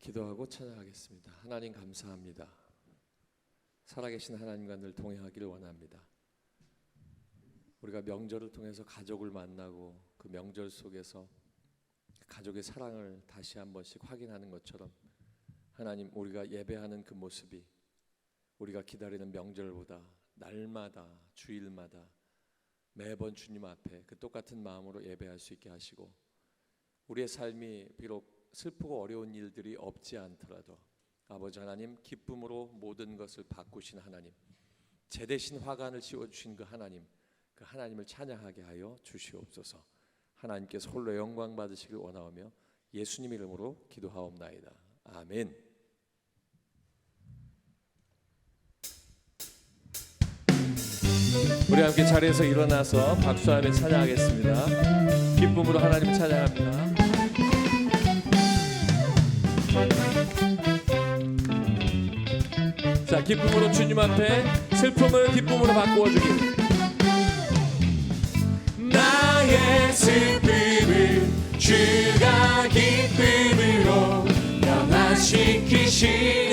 기도하고 찬양하겠습니다. 하나님 감사합니다. 살아계신 하나님과 늘 동행하기를 원합니다. 우리가 명절을 통해서 가족을 만나고 그 명절 속에서 가족의 사랑을 다시 한 번씩 확인하는 것처럼 하나님, 우리가 예배하는 그 모습이 우리가 기다리는 명절보다 날마다 주일마다 매번 주님 앞에 그 똑같은 마음으로 예배할 수 있게 하시고, 우리의 삶이 비록 슬프고 어려운 일들이 없지 않더라도 아버지 하나님, 기쁨으로 모든 것을 바꾸신 하나님, 제 대신 화관을 씌워주신 그 하나님을 찬양하게 하여 주시옵소서. 하나님께서 홀로 영광 받으시길 원하오며 예수님 이름으로 기도하옵나이다. 아멘. 우리 함께 자리에서 일어나서 박수하며 찬양하겠습니다. 기쁨으로 하나님을 찬양합니다. 자, 기쁨으로 주님 앞에 슬픔을 기쁨으로 바꾸어 주길. 나의 슬픔을 주가 기쁨으로 변화시키시네.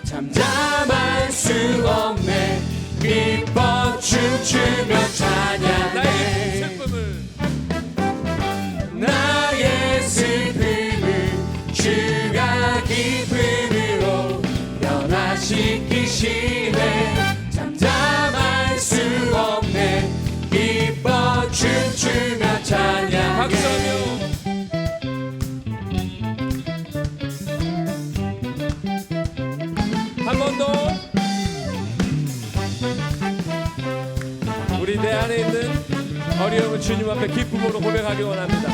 잠잠할 수 없네. 기뻐 춤추며 찬양해. 나의 슬픔을 주가 기쁨으로 변화시키시네. 잠잠할 수 없네. 기뻐 춤추며 찬양해. 박수하며 한 번 더. 우리 내 안에 있는 어려움을 주님 앞에 기쁨으로 고백하기 원합니다.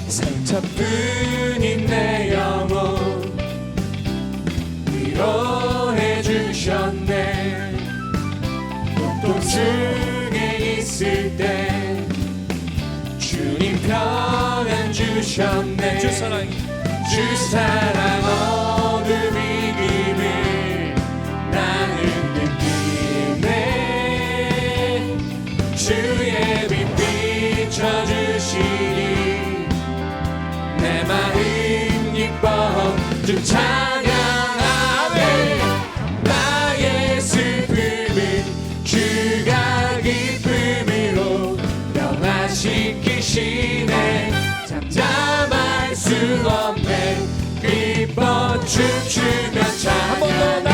상처뿐인 내 영혼 위로해 주셨네. 고통 중에 있을 때 주님 평안 주셨네. 주 사랑 어둠 이김을 나는 느끼네. 주의 빛 비춰주시니 내 마음 기뻐 주 찬양하네. 나의 슬픔을 주가 기쁨으로 변화시키시네. 잠잠할 수 없네. 기뻐 춤추며 찬양해.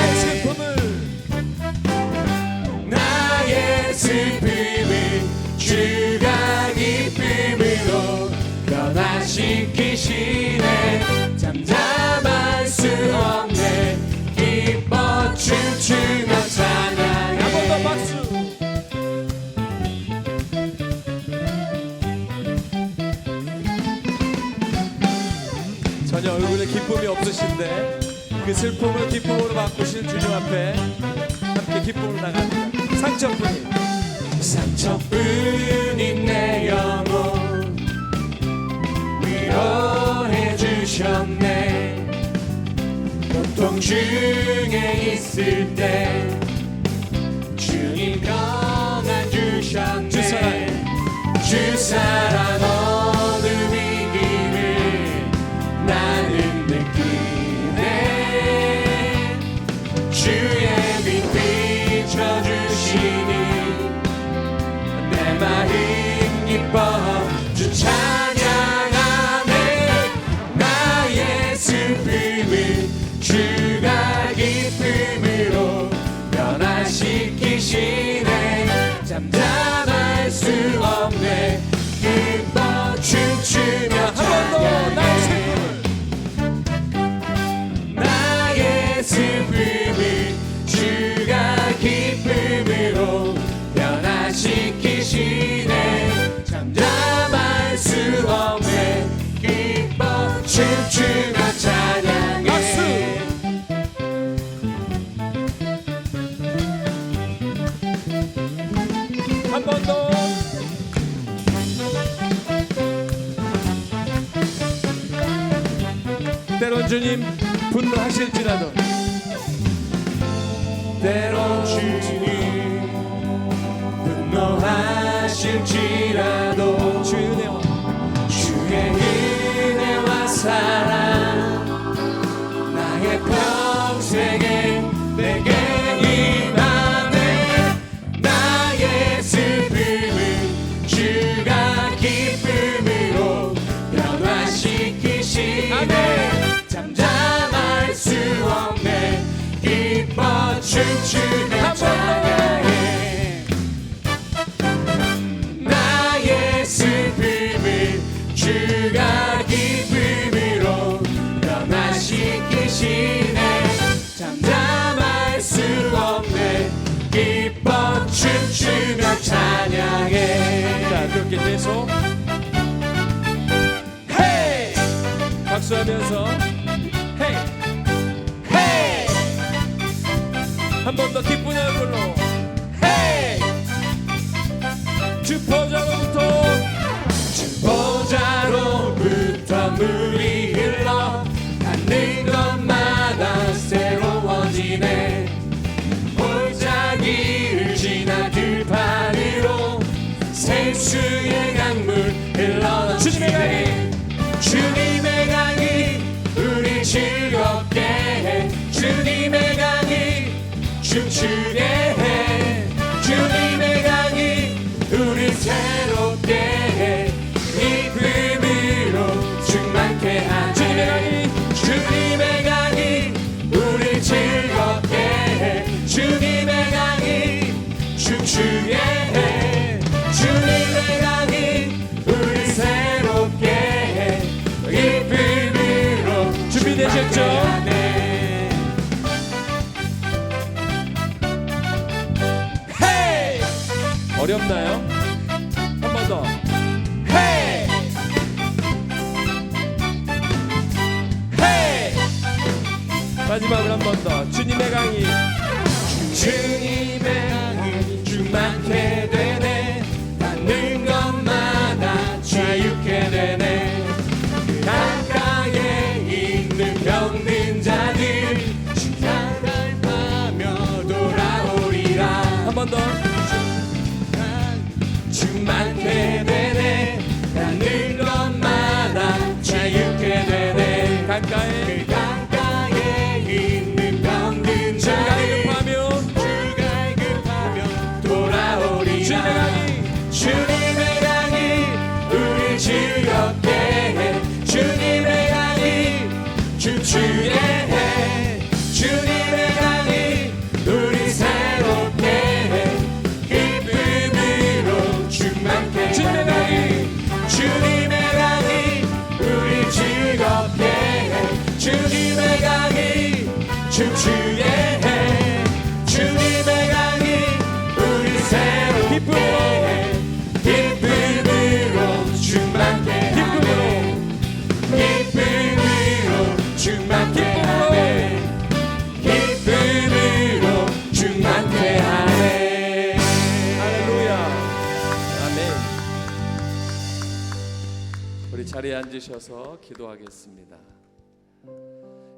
나의 슬픔을 주가 기쁨으로 변화시키시네. 잠잠할 수 없네. 기뻐 춤추며 찬양해. 한 번 더 박수. 전혀 얼굴에 기쁨이 없으신데 그 슬픔을 기쁨으로 바꾸시는 주님 앞에 함께 기쁨을 나갑니다. 상처뿐인 내 영혼 위로해 주셨네. 고통 중에 있을 때 주님 평안 주셨네. 주 사랑 어둠 이김을 나는 느끼네. 주의 빛 비춰주시니 내 마음 기뻐 주 찬양하네. 나의 슬픔을 주가 기쁨으로 변화시키시네. 잠잠할 수 없네. 기뻐 춤추며 찬양해. 나의 슬픔을 주가 기쁨으로 변화시키시네. 잠잠할 수 없네. 기뻐 춤추며 찬양해. 한 번 더. 때론 주님 분노하실지라도, 때론 주님 분노하실지라도 주의 은혜와 사랑 박수하면서 헤이 박수하면서 헤이 헤이 한 번 더 기쁜 얼굴로 헤이 주포자로부터 물이 흘러 닿는 것마다 새로워지네 골짜기를 지나 들판으로 생수의 강물 흘러넘치네 주님의 강이 우리 즐겁게 해 주님의 강이 춤추게 해 주님의 강이 우리 새롭게 해 기쁨으로 충만케 하네 주님의 강이 우리 즐겁게 해 주님의 강이 춤추게 해 주님의 강이 우리 새롭게 해 기쁨으로 준비되셨죠? 헤이 어렵나요? 한 번 더 헤이 헤이 마지막으로 한 번 더 주님의 강이 주님의 강이 충만케 되네 닿는 것마다 자유케 되네 강가에 있는 병든 자들 시간을 돌아오리라 한 번 더 충만케 되네 닿는 것마다 자유케 되네 강가에 있는 병든 자들 주가 급하며 돌아오리라 주님의 강이 우리 즐겁게 해 주님의 강이 춤추게 해 주님의 강이 우리 새롭게 해 기쁨으로 충만케 하네 주님의 강이 우리 즐겁게 해 주님의 강이 춤추게 해 주님의 강이 우리 새롭게 해 기쁨으로 충만케 하네 기쁨으로 충만케 하네 기쁨으로 충만케 하네 할렐루야 아멘. 우리 자리에 앉으셔서 기도하겠습니다.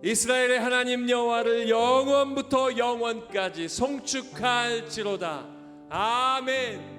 이스라엘의 하나님 여호와를 영원부터 영원까지 송축할지로다. 아멘.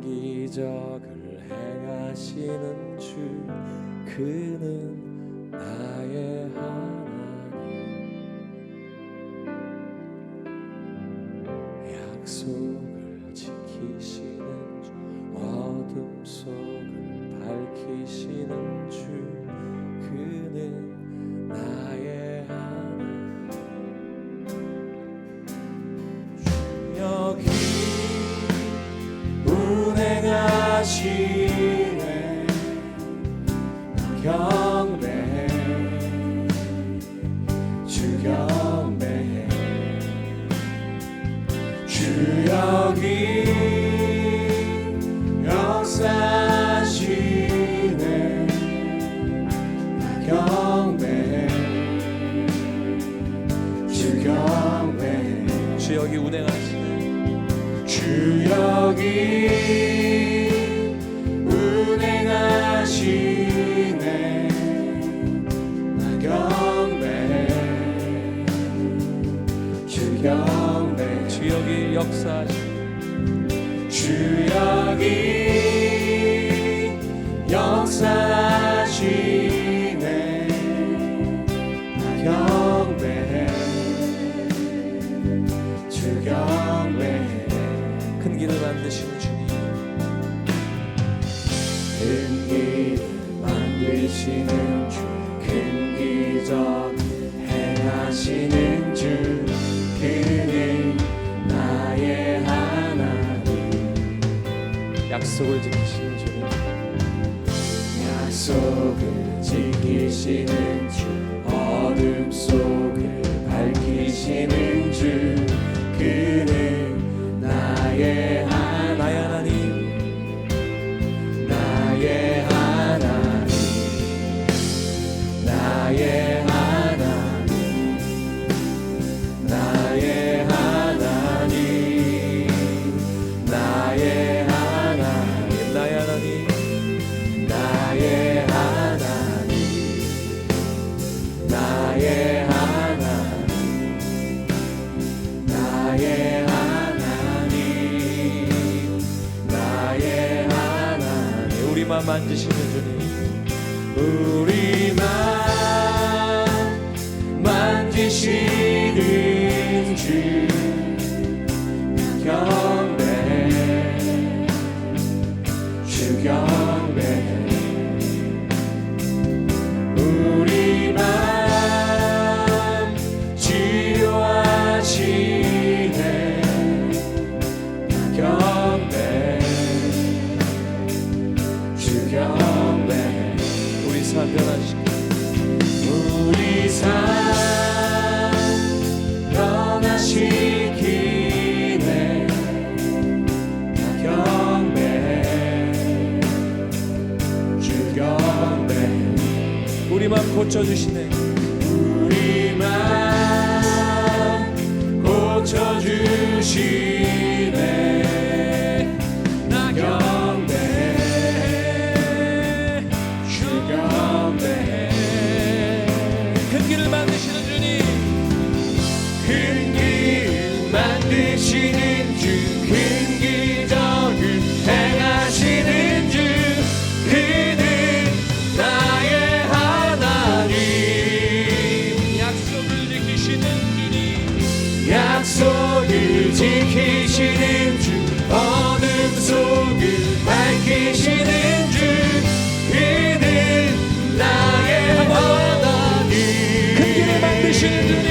기적을 행하시는 주 그는 나의 하나님 약속을 지키시는 주 어둠 속을 밝히시는 주 그는 나의 하나님 주 여기 운행하시네 경배해 주 경배해 주 여기 역사하시네. 나 경배해 주 경배해. 큰 길을 만드시는 주님, 큰 길을 만드시는 주, 큰 기적 행하시는 주, 그는 나의 하나님. 약속을 지키시는 주님, 약속을 지키시는 주, 어둠 속을 밝히시는 주, 그는 나의 하나님. 나의 하나님, 나의 하나님, 나의 하나님, 나의 하나님, 나의 하나님, 나의 하나님, 나의 하나님, 나의 하나님, 나의 하나님. 우리만 만지시는 주님, 우리만 만지시는 주, 경배해 주 경배해. 우리만 치료하시네. 경배해 주 경배해. 우리 삶 변화시키는 우리 삶 변화시키네. 나 경배해 주 경배해. 우리만 고쳐주시네. 우리만 고쳐주시네. 나 경배해 주 경배해. 큰 길을 만드시는 주님, 큰 길 만드시는 주, 큰 기적을 행하시는 주, 그는 나의 하나님. 약속을 지키시는 주님, 약속을 지키시는 주, 어둠 속을 밝히시는 주, 그는 나의 하나님. 큰 길을 만드시는 주님,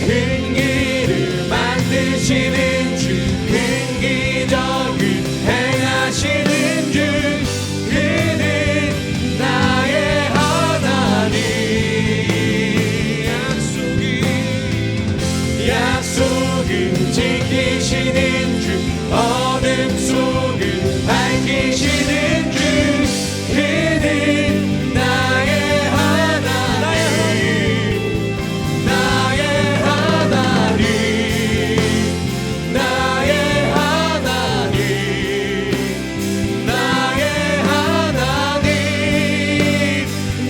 큰 길을 만드시는 주, 큰 기적을 행하시는 주, 그는 나의 하나님. 약속을 지키시는 주, 어둠 속을 밝히시는 주, 그는 나의 하나님. 나의 하나님, 나의 하나님, 나의 하나님,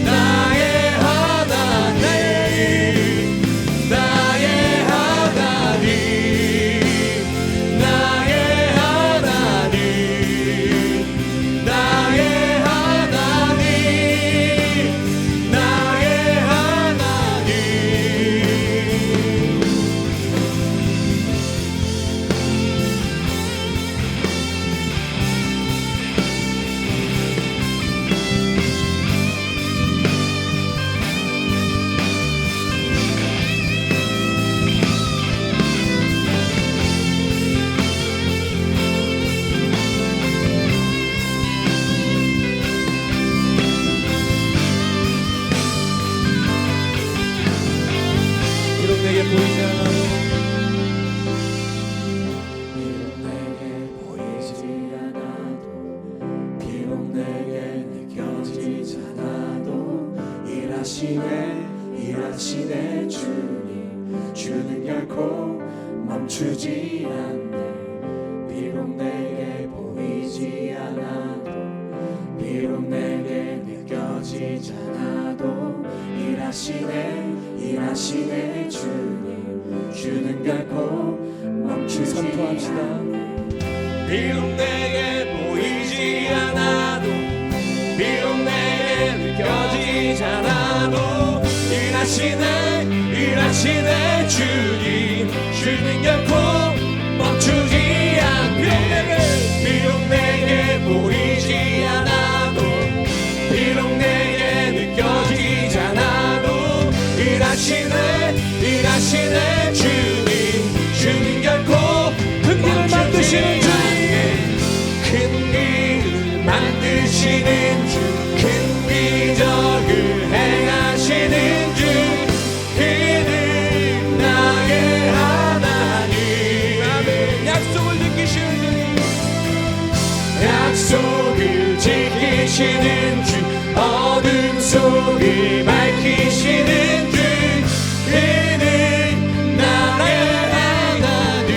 나의 하나님, 나의 하나님, 나의 하나님, 나의 하나님, 나의 하나님. 비록 내게 보이지 않아도 비록 내게 느껴지지 않아도 일하시네 주님. 주는 결코 멈추지 않네. 비록 내게 보이지 않아도, 비록 내게 느껴지지 않아도, 일하시네 주님. 주는 결코 멈추지 선포합시다. 않네. 비록 내게 보이지 보이지 않아도 비록 내게 느껴지지 않아도 일하시네 주는 결코 멈추지 않네. 비록 내게 보이지 않아도 비록 내게 느껴지지 않아도 일하시네 주님 결코 큰 길을 만드시는 주님 큰 길을 만드시는 주 큰 기적을 행하시는 주 그는 나의 하나님. 아멘. 약속을 지키시는 주 어둠 속을 밝히시는 주 그는 나의 하나님.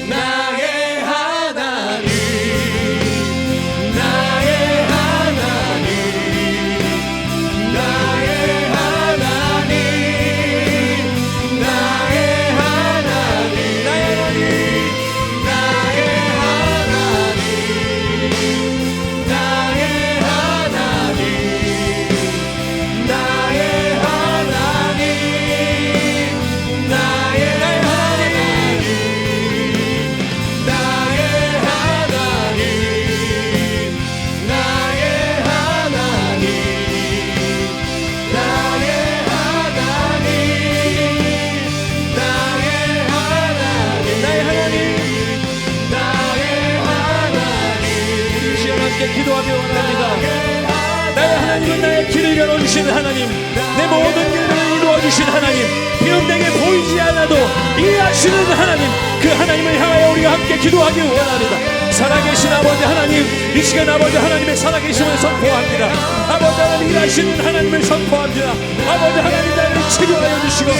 나의 하나님 나의 하나님 나의 하나님 나의 하나님 기도하며 원합니다. 나의 하나님은 나의 길을 열어주시는 하나님, 내 모든 일을 이루어주신 하나님, 비록 내게 보이지 않아도 일하시는 하나님, 그 하나님을 향하여 우리가 함께 기도하기 원합니다. 살아계신 아버지 하나님, 이 시간 아버지 하나님의 살아계심을 선포합니다. 아버지 하나님 일하시는 하나님을 선포합니다. 아버지 하나님 나를 치료하여 주시고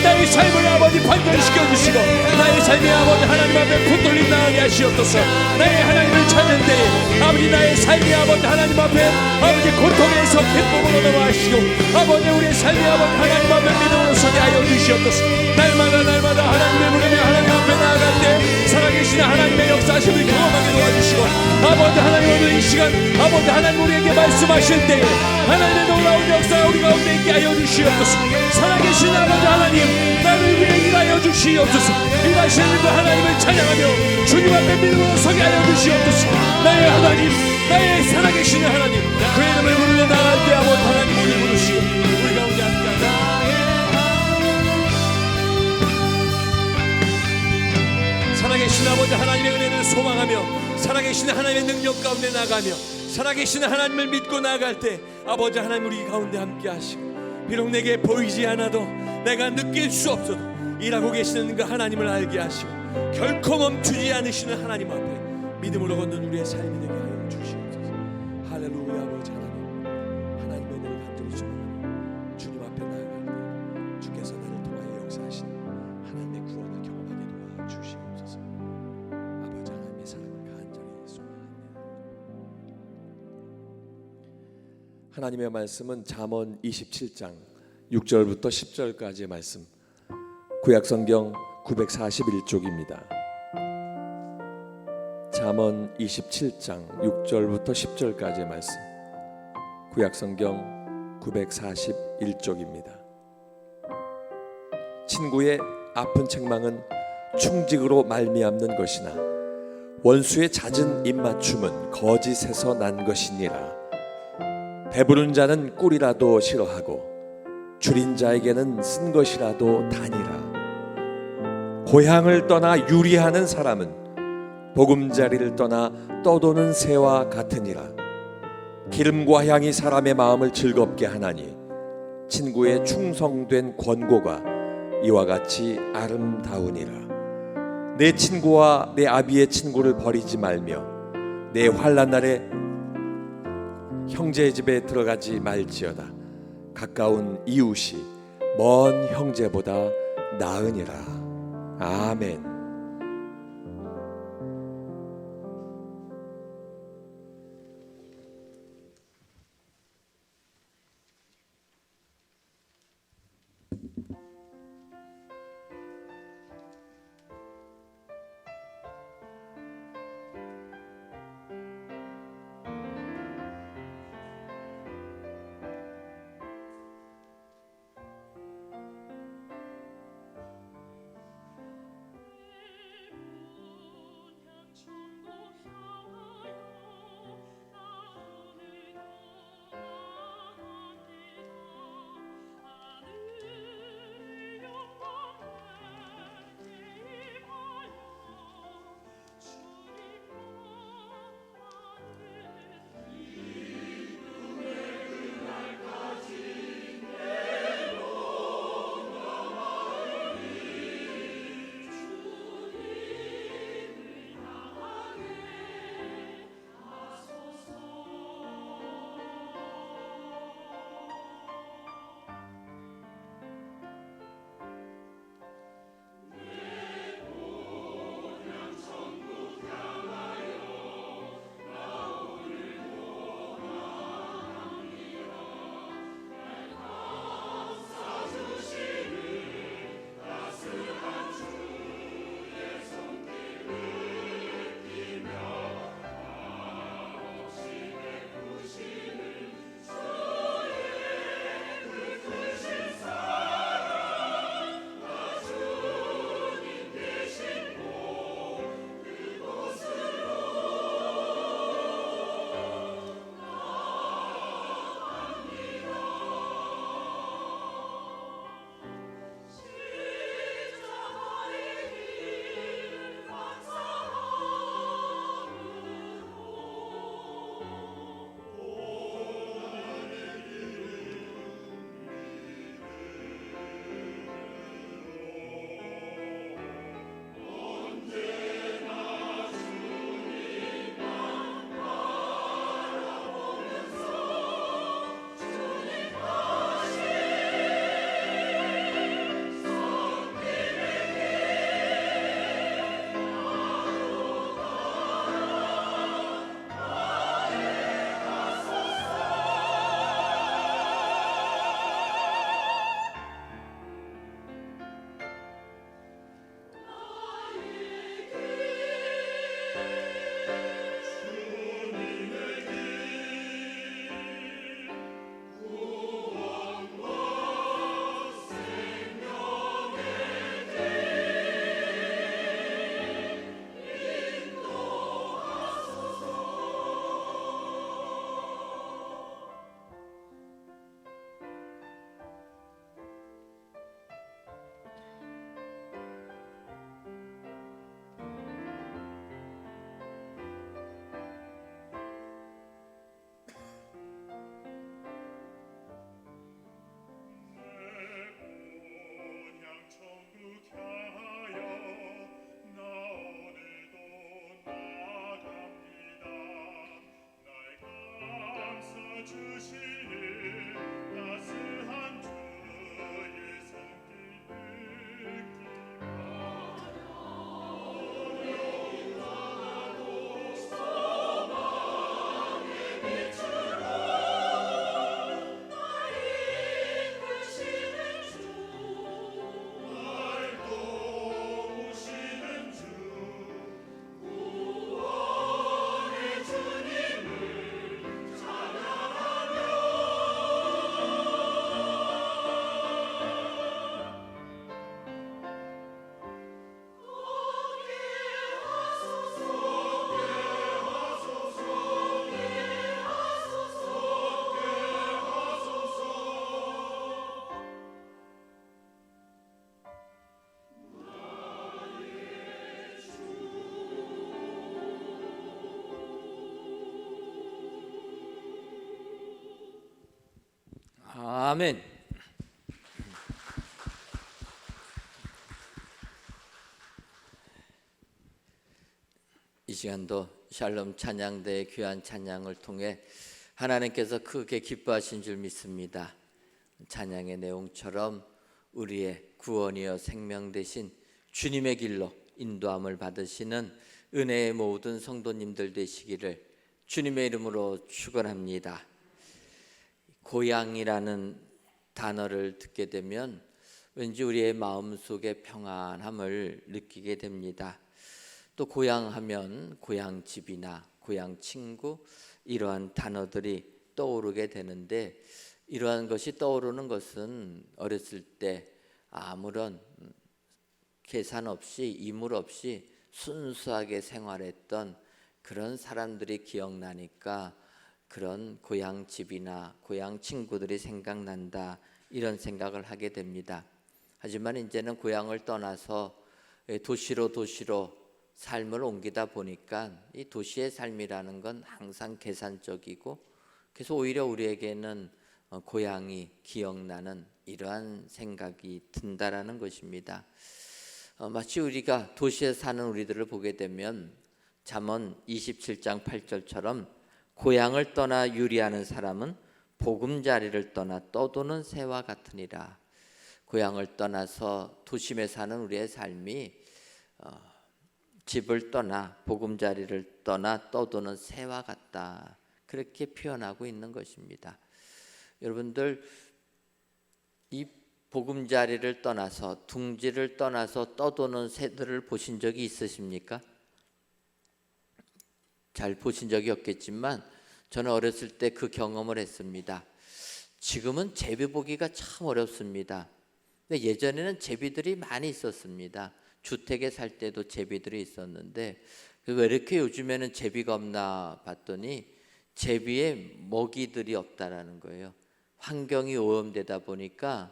나의 삶을 아버지 발전시켜 주시고 나의 삶이 아버지 하나님 앞에 붙들림 나가게 하시옵소서. 나의 하나님을 찾는 때에 아버지 나의 삶이 아버지 하나님 앞에 아버지 고통에서 기쁨으로 넘어가시고 아버지 우리의 삶이 아버지 하나님 앞에 믿음으로 서게 하여 주시옵소서. 날마다 하나님의 부르며 하나님 앞에 나아갈 때 살아계신 하나님의 역사심을 경험하게 도와주시고 아버지 하나님 오늘 이 시간 아버지 하나님 우리에게 말씀하실 때에 하나님의 놀라운 역사가 우리 가운데 있게 하여 주시옵소서. 살아계신 아버지 하나님 나를 위해 일하여 주시옵소서. 일하시는 그 하나님을 찬양하며 주님 앞에 믿음으로 서게 하여 주시옵소서. 나의 하나님 나의 살아계신 하나님 그 이름을 부르며 나갈 때 아버지 하나님 우리 부르시고 우리 가운데 함께하자. 살아계신 아버지 하나님의 은혜를 소망하며 살아계신 하나님의 능력 가운데 나가며 살아계신 하나님을 믿고 나갈 때 아버지 하나님 우리 가운데 함께 하시고 비록 내게 보이지 않아도 내가 느낄 수 없어도 일하고 계시는 그 하나님을 알게 하시고 결코 멈추지 않으시는 하나님 앞에 믿음으로 걷는 우리의 삶이 되게 하여 주시옵소서. 할렐루야. 아버지 하나님 하나님의 은혜를 간절히 소망하며 주님 앞에 나아갈 때 주께서 나를 통하여 역사하신 하나님의 구원을 경험하게 도와주시옵소서. 아버지 하나님의 사랑을 간절히 소망합니다. 하나님의 말씀은 잠언 27장 6절부터 10절까지의 말씀, 구약성경 941쪽입니다. 잠언 27장 6절부터 10절까지의 말씀, 구약성경 941쪽입니다. 친구의 아픈 책망은 충직으로 말미암는 것이나 원수의 잦은 입맞춤은 거짓에서 난 것이니라. 배부른 자는 꿀이라도 싫어하고 줄인 자에게는 쓴 것이라도 다니라. 고향을 떠나 유리하는 사람은 보금자리를 떠나 떠도는 새와 같으니라. 기름과 향이 사람의 마음을 즐겁게 하나니 친구의 충성된 권고가 이와 같이 아름다우니라. 내 친구와 내 아비의 친구를 버리지 말며 내 환난 날에 형제의 집에 들어가지 말지어다. 가까운 이웃이 먼 형제보다 나으니라. 아멘. 아멘. 이 시간도 샬롬 찬양대의 귀한 찬양을 통해 하나님께서 크게 기뻐하신 줄 믿습니다. 찬양의 내용처럼 우리의 구원이여 생명 되신 주님의 길로 인도함을 받으시는 은혜의 모든 성도님들 되시기를 주님의 이름으로 축원합니다. 고향이라는 단어를 듣게 되면 왠지 우리의 마음속에 평안함을 느끼게 됩니다. 또 고향하면 고향집이나 고향친구 이러한 단어들이 떠오르게 되는데, 이러한 것이 떠오르는 것은 어렸을 때 아무런 계산 없이 이물 없이 순수하게 생활했던 그런 사람들이 기억나니까 그런 고향집이나 고향친구들이 생각난다, 이런 생각을 하게 됩니다. 하지만 이제는 고향을 떠나서 도시로 삶을 옮기다 보니까 이 도시의 삶이라는 건 항상 계산적이고, 그래서 오히려 우리에게는 고향이 기억나는 이러한 생각이 든다라는 것입니다. 마치 우리가 도시에 사는 우리들을 보게 되면 잠언 27장 8절처럼 고향을 떠나 유리하는 사람은 보금자리를 떠나 떠도는 새와 같으니라. 고향을 떠나서 도심에 사는 우리의 삶이 집을 떠나 보금자리를 떠나 떠도는 새와 같다, 그렇게 표현하고 있는 것입니다. 여러분들, 이 보금자리를 떠나서 둥지를 떠나서 떠도는 새들을 보신 적이 있으십니까? 잘 보신 적이 없겠지만 저는 어렸을 때 그 경험을 했습니다. 지금은 제비 보기가 참 어렵습니다. 근데 예전에는 제비들이 많이 있었습니다. 주택에 살 때도 제비들이 있었는데 왜 이렇게 요즘에는 제비가 없나 봤더니 제비의 먹이들이 없다라는 거예요. 환경이 오염되다 보니까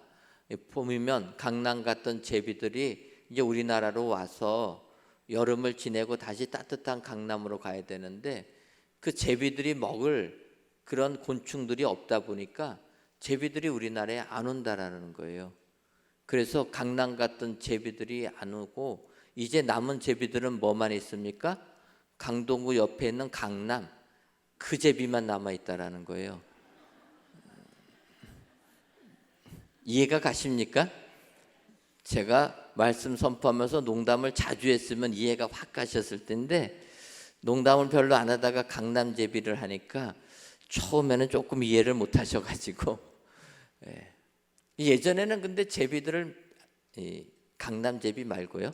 봄이면 강남 갔던 제비들이 이제 우리나라로 와서 여름을 지내고 다시 따뜻한 강남으로 가야 되는데 그 제비들이 먹을 그런 곤충들이 없다 보니까 제비들이 우리나라에 안 온다라는 거예요. 그래서 강남 갔던 제비들이 안 오고 이제 남은 제비들은 뭐만 있습니까? 강동구 옆에 있는 강남, 그 제비만 남아 있다라는 거예요. 이해가 가십니까? 제가 말씀 선포하면서 농담을 자주 했으면 이해가 확 가셨을 텐데 농담을 별로 안 하다가 강남 제비를 하니까 처음에는 조금 이해를 못 하셔가지고 예전에는 근데 제비들을 강남 제비 말고요,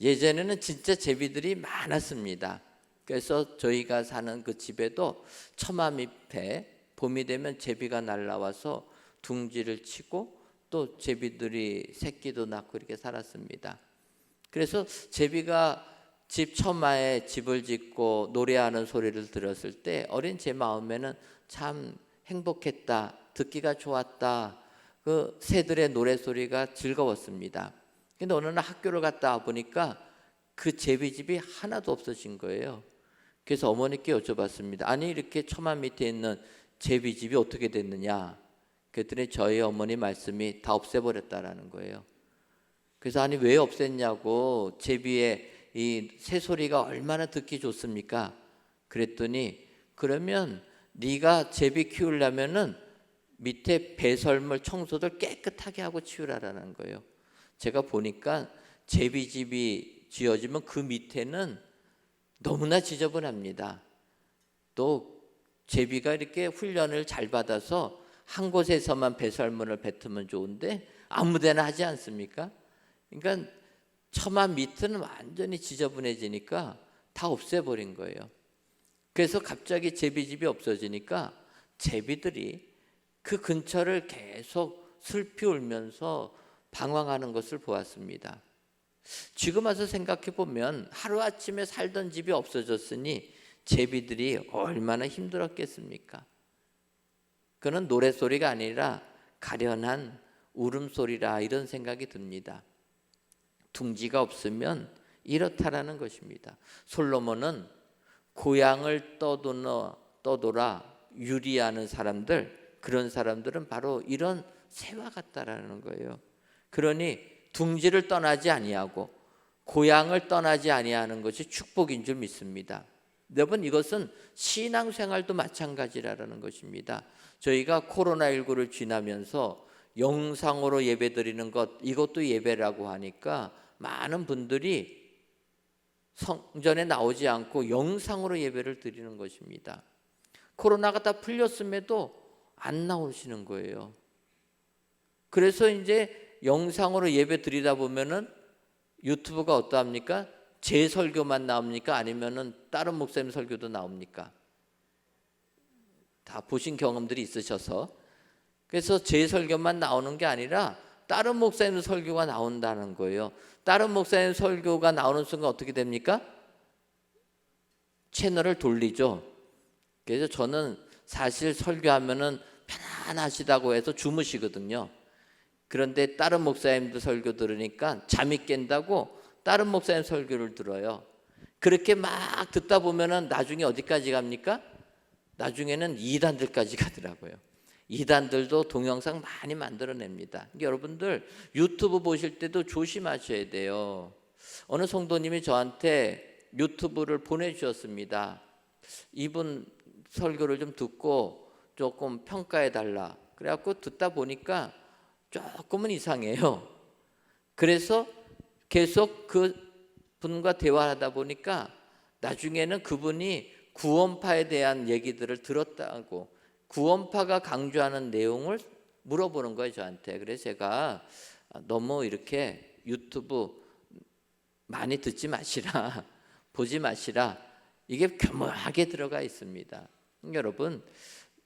예전에는 진짜 제비들이 많았습니다. 그래서 저희가 사는 그 집에도 처마 밑에 봄이 되면 제비가 날라와서 둥지를 치고 또 제비들이 새끼도 낳고 이렇게 살았습니다. 그래서 제비가 집 처마에 집을 짓고 노래하는 소리를 들었을 때 어린 제 마음에는 참 행복했다, 듣기가 좋았다, 그 새들의 노래소리가 즐거웠습니다. 근데 어느 날 학교를 갔다 와보니까 그 제비집이 하나도 없어진 거예요. 그래서 어머니께 여쭤봤습니다. 아니 이렇게 처마 밑에 있는 제비집이 어떻게 됐느냐. 그랬더니 저희 어머니 말씀이 다 없애버렸다라는 거예요. 그래서 아니 왜 없앴냐고, 제비의 이 새소리가 얼마나 듣기 좋습니까? 그랬더니 그러면 네가 제비 키우려면은 밑에 배설물 청소들 깨끗하게 하고 치우라라는 거예요. 제가 보니까 제비집이 지어지면 그 밑에는 너무나 지저분합니다. 또 제비가 이렇게 훈련을 잘 받아서 한 곳에서만 배설물을 뱉으면 좋은데 아무데나 하지 않습니까? 그러니까 처마 밑은 완전히 지저분해지니까 다 없애버린 거예요. 그래서 갑자기 제비집이 없어지니까 제비들이 그 근처를 계속 슬피 울면서 방황하는 것을 보았습니다. 지금 와서 생각해 보면 하루아침에 살던 집이 없어졌으니 제비들이 얼마나 힘들었겠습니까? 그는 노랫소리가 아니라 가련한 울음소리라, 이런 생각이 듭니다. 둥지가 없으면 이렇다라는 것입니다. 솔로몬은 고향을 떠돌아 유리하는 사람들, 그런 사람들은 바로 이런 새와 같다라는 거예요. 그러니 둥지를 떠나지 아니하고 고향을 떠나지 아니하는 것이 축복인 줄 믿습니다. 여러분, 이것은 신앙생활도 마찬가지라는 것입니다. 저희가 코로나19를 지나면서 영상으로 예배드리는 것, 이것도 예배라고 하니까 많은 분들이 성전에 나오지 않고 영상으로 예배를 드리는 것입니다. 코로나가 다 풀렸음에도 안 나오시는 거예요. 그래서 이제 영상으로 예배 드리다 보면은 유튜브가 어떠합니까? 제 설교만 나옵니까? 아니면은 다른 목사님 설교도 나옵니까? 다 보신 경험들이 있으셔서, 그래서 제 설교만 나오는 게 아니라 다른 목사님 설교가 나온다는 거예요. 다른 목사님 설교가 나오는 순간 어떻게 됩니까? 채널을 돌리죠. 그래서 저는 사실 설교하면은 편안하시다고 해서 주무시거든요. 그런데 다른 목사님들 설교 들으니까 잠이 깬다고 다른 목사님 설교를 들어요. 그렇게 막 듣다 보면은 나중에 어디까지 갑니까? 나중에는 이단들까지 가더라고요. 이단들도 동영상 많이 만들어냅니다. 여러분들 유튜브 보실 때도 조심하셔야 돼요. 어느 성도님이 저한테 유튜브를 보내주셨습니다. 이분 설교를 좀 듣고 조금 평가해 달라. 그래갖고 듣다 보니까 조금은 이상해요. 그래서 계속 그 분과 대화하다 보니까 나중에는 그분이 구원파에 대한 얘기들을 들었다고, 구원파가 강조하는 내용을 물어보는 거예요, 저한테. 그래서 제가 너무 이렇게 유튜브 많이 듣지 마시라, 보지 마시라, 이게 교묘하게 들어가 있습니다. 여러분,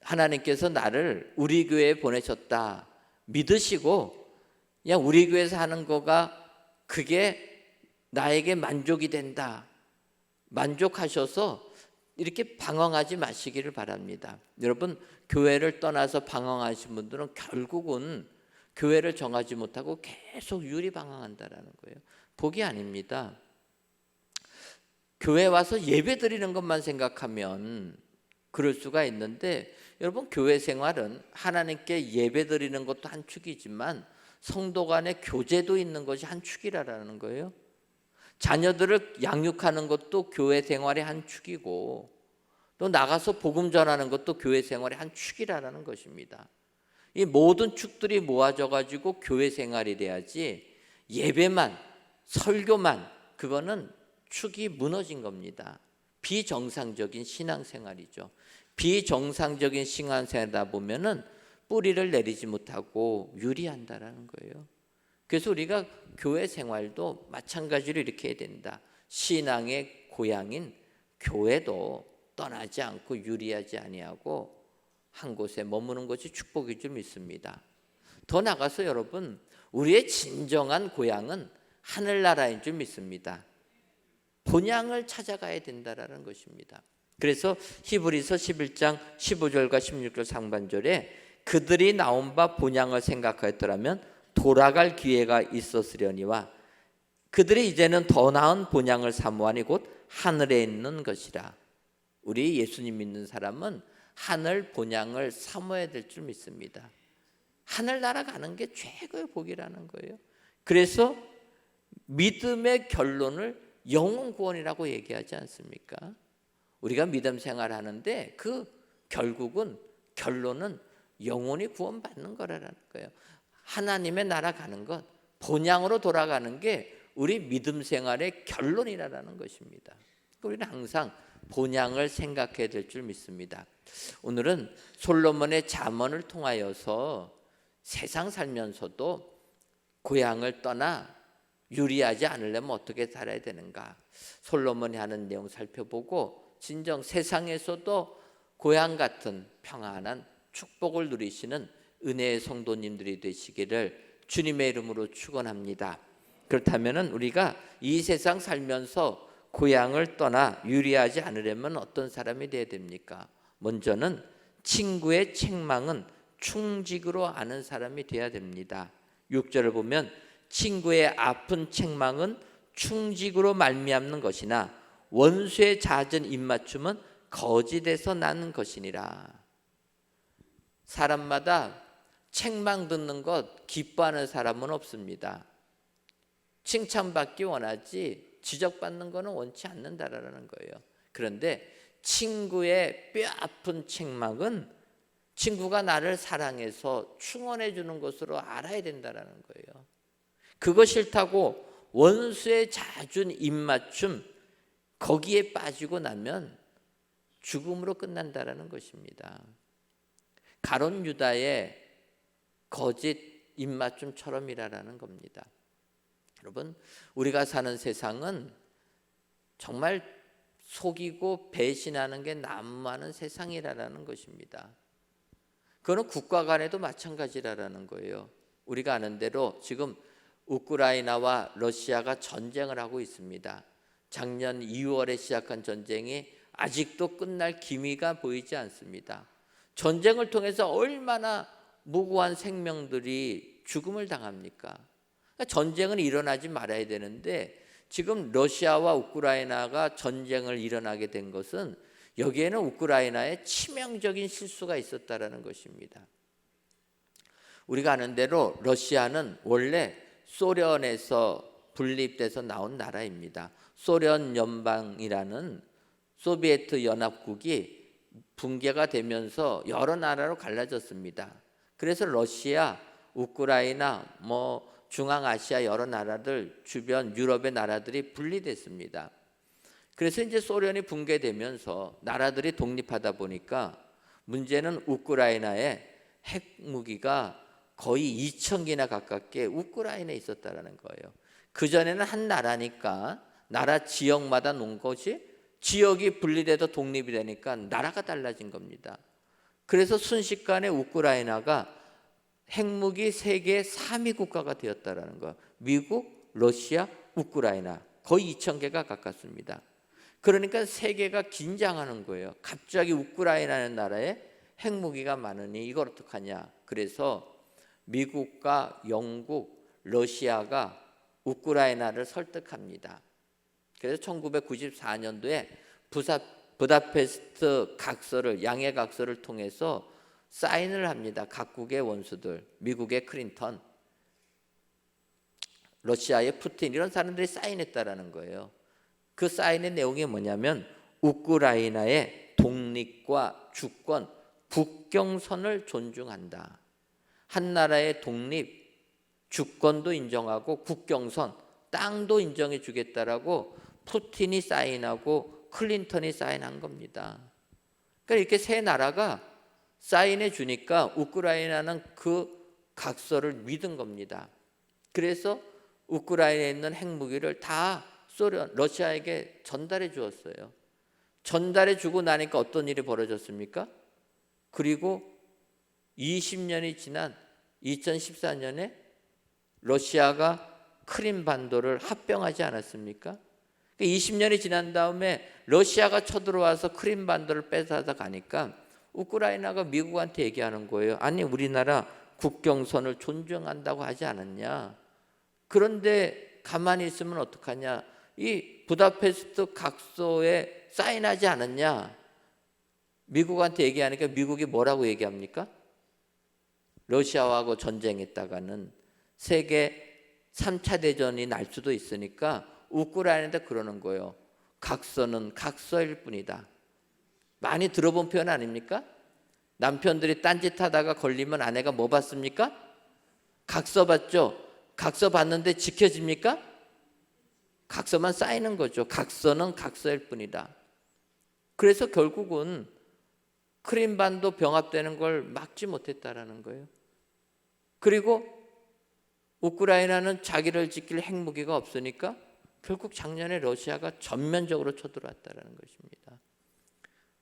하나님께서 나를 우리 교회에 보내셨다 믿으시고 그냥 우리 교회에서 하는 거가 그게 나에게 만족이 된다, 만족하셔서 이렇게 방황하지 마시기를 바랍니다. 여러분, 교회를 떠나서 방황하신 분들은 결국은 교회를 정하지 못하고 계속 유리방황한다라는 거예요. 복이 아닙니다. 교회 와서 예배 드리는 것만 생각하면 그럴 수가 있는데, 여러분, 교회 생활은 하나님께 예배 드리는 것도 한 축이지만 성도 간의 교제도 있는 것이 한 축이라는 거예요. 자녀들을 양육하는 것도 교회 생활의 한 축이고, 또 나가서 복음 전하는 것도 교회 생활의 한 축이라는 것입니다. 이 모든 축들이 모아져 가지고 교회 생활이 돼야지 예배만, 설교만, 그거는 축이 무너진 겁니다. 비정상적인 신앙생활이죠. 비정상적인 신앙생활이다 보면은 뿌리를 내리지 못하고 유리한다라는 거예요. 그래서 우리가 교회 생활도 마찬가지로 이렇게 해야 된다. 신앙의 고향인 교회도 떠나지 않고 유리하지 아니하고 한 곳에 머무는 것이 축복일 줄 믿습니다. 더 나가서 여러분, 우리의 진정한 고향은 하늘나라인 줄 믿습니다. 본향을 찾아가야 된다라는 것입니다. 그래서 히브리서 11장 15절과 16절 상반절에 그들이 나온 바 본향을 생각하였더라면 돌아갈 기회가 있었으려니와 그들이 이제는 더 나은 본향을 사모하니 곧 하늘에 있는 것이라. 우리 예수님 믿는 사람은 하늘 본향을 사모해야 될 줄 믿습니다. 하늘나라 가는 게 최고의 복이라는 거예요. 그래서 믿음의 결론을 영혼 구원이라고 얘기하지 않습니까? 우리가 믿음 생활하는데 그 결론은 영혼이 구원받는 거라는 거예요. 하나님의 나라 가는 것, 본향으로 돌아가는 게 우리 믿음 생활의 결론이라는 것입니다. 우리는 항상 본향을 생각해야 될 줄 믿습니다. 오늘은 솔로몬의 잠언을 통하여서 세상 살면서도 고향을 떠나 유리하지 않으려면 어떻게 살아야 되는가, 솔로몬이 하는 내용 살펴보고 진정 세상에서도 고향 같은 평안한 축복을 누리시는 은혜의 성도님들이 되시기를 주님의 이름으로 축원합니다. 그렇다면 우리가 이 세상 살면서 고향을 떠나 유리하지 않으려면 어떤 사람이 되어야 됩니까? 먼저는 친구의 책망은 충직으로 아는 사람이 되어야 됩니다. 6절을 보면 친구의 아픈 책망은 충직으로 말미암는 것이나 원수의 잦은 입맞춤은 거짓에서 나는 것이니라. 사람마다 책망 듣는 것 기뻐하는 사람은 없습니다. 칭찬받기 원하지 지적받는 것은 원치 않는다라는 거예요. 그런데 친구의 뼈아픈 책망은 친구가 나를 사랑해서 충원해 주는 것으로 알아야 된다라는 거예요. 그거 싫다고 원수의 잦은 입맞춤 거기에 빠지고 나면 죽음으로 끝난다라는 것입니다. 가룟 유다의 거짓 입맞춤처럼이라는 겁니다. 여러분, 우리가 사는 세상은 정말 속이고 배신하는 게 난무하는 세상이라는 것입니다. 그거는 국가 간에도 마찬가지라는 거예요. 우리가 아는 대로 지금 우크라이나와 러시아가 전쟁을 하고 있습니다. 작년 2월에 시작한 전쟁이 아직도 끝날 기미가 보이지 않습니다. 전쟁을 통해서 얼마나 무고한 생명들이 죽음을 당합니까? 그러니까 전쟁은 일어나지 말아야 되는데 지금 러시아와 우크라이나가 전쟁을 일어나게 된 것은 여기에는 우크라이나의 치명적인 실수가 있었다라는 것입니다. 우리가 아는 대로 러시아는 원래 소련에서 분립돼서 나온 나라입니다. 소련 연방이라는 소비에트 연합국이 붕괴가 되면서 여러 나라로 갈라졌습니다. 그래서 러시아, 우크라이나, 중앙아시아 여러 나라들, 주변 유럽의 나라들이 분리됐습니다. 그래서 이제 소련이 붕괴되면서 나라들이 독립하다 보니까 문제는 우크라이나의 핵무기가 거의 2,000기나 가깝게 우크라이나에 있었다는 거예요. 그전에는 한 나라니까 나라 지역마다 놓은 것이 지역이 분리돼서 독립이 되니까 나라가 달라진 겁니다. 그래서 순식간에 우크라이나가 핵무기 세계 3위 국가가 되었다는 거예요. 미국, 러시아, 우크라이나 거의 2,000개가 가깝습니다. 그러니까 세계가 긴장하는 거예요. 갑자기 우크라이나라는 나라에 핵무기가 많으니 이걸 어떡하냐. 그래서 미국과 영국, 러시아가 우크라이나를 설득합니다. 그래서 1994년도에 부다페스트 각서를, 양해 각서를 통해서 사인을 합니다. 각국의 원수들, 미국의 클린턴, 러시아의 푸틴 이런 사람들이 사인했다라는 거예요. 그 사인의 내용이 뭐냐면 우크라이나의 독립과 주권, 국경선을 존중한다. 한 나라의 독립, 주권도 인정하고 국경선, 땅도 인정해 주겠다라고 푸틴이 사인하고 클린턴이 사인한 겁니다. 그러니까 이렇게 세 나라가 사인해 주니까 우크라이나는 그 각서를 믿은 겁니다. 그래서 우크라이나에 있는 핵무기를 다 러시아에게 전달해 주었어요. 전달해 주고 나니까 어떤 일이 벌어졌습니까? 그리고 20년이 지난 2014년에 러시아가 크림반도를 합병하지 않았습니까? 20년이 지난 다음에 러시아가 쳐들어와서 크림반도를 뺏어다 가니까 우크라이나가 미국한테 얘기하는 거예요. 아니 우리나라 국경선을 존중한다고 하지 않았냐. 그런데 가만히 있으면 어떡하냐. 이 부다페스트 각서에 사인하지 않았냐. 미국한테 얘기하니까 미국이 뭐라고 얘기합니까? 러시아하고 전쟁했다가는 세계 3차 대전이 날 수도 있으니까 우크라이나한테 그러는 거예요. 각서는 각서일 뿐이다. 많이 들어본 표현 아닙니까? 남편들이 딴짓하다가 걸리면 아내가 뭐 받습니까? 각서 받죠. 각서 받는데 지켜집니까? 각서만 쌓이는 거죠. 각서는 각서일 뿐이다. 그래서 결국은 크림반도 병합되는 걸 막지 못했다라는 거예요. 그리고 우크라이나는 자기를 지킬 핵무기가 없으니까 결국 작년에 러시아가 전면적으로 쳐들어왔다는 것입니다.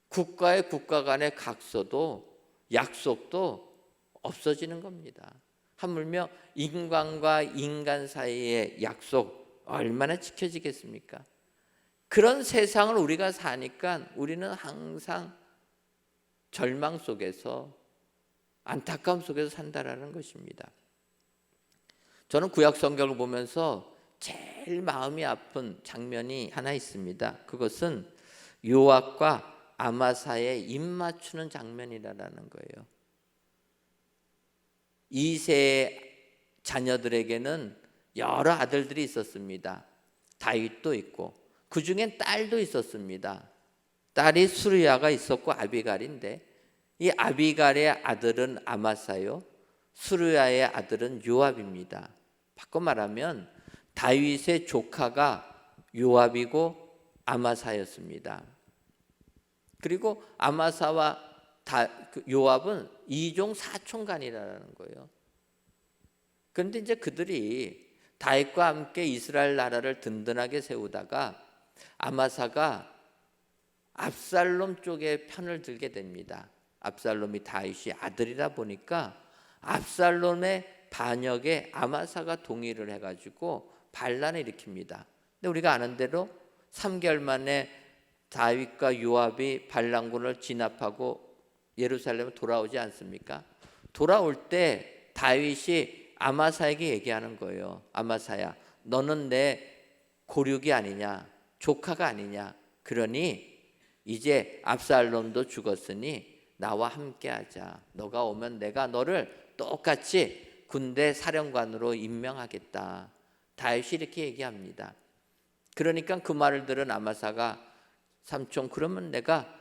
국가의 국가 간의 각서도 약속도 없어지는 겁니다. 하물며 인간과 인간 사이의 약속 얼마나 지켜지겠습니까? 그런 세상을 우리가 사니까 우리는 항상 절망 속에서 안타까움 속에서 산다라는 것입니다. 저는 구약 성경을 보면서 제일 마음이 아픈 장면이 하나 있습니다. 그것은 요압과 아마사의 입 맞추는 장면이라는 거예요. 이세의 자녀들에게는 여러 아들들이 있었습니다. 다윗도 있고 그 중엔 딸도 있었습니다. 딸이 수르야가 있었고 아비갈인데, 이 아비갈의 아들은 아마사요, 수르야의 아들은 요압입니다. 바꿔 말하면 다윗의 조카가 요압이고 아마사였습니다. 그리고 아마사와 요압은 이종 사촌간이라는 거예요. 그런데 이제 그들이 다윗과 함께 이스라엘 나라를 든든하게 세우다가 아마사가 압살롬 쪽에 편을 들게 됩니다. 압살롬이 다윗의 아들이라 보니까 압살롬의 반역에 아마사가 동의를 해가지고 반란을 일으킵니다. 근데 우리가 아는 대로 3개월 만에 다윗과 요압이 반란군을 진압하고 예루살렘에 돌아오지 않습니까? 돌아올 때 다윗이 아마사에게 얘기하는 거예요. 아마사야, 너는 내 고륙이 아니냐, 조카가 아니냐. 그러니 이제 압살롬도 죽었으니 나와 함께하자. 너가 오면 내가 너를 똑같이 군대 사령관으로 임명하겠다. 다윗이 이렇게 얘기합니다. 그러니까 그 말을 들은 아마사가, 삼촌, 그러면 내가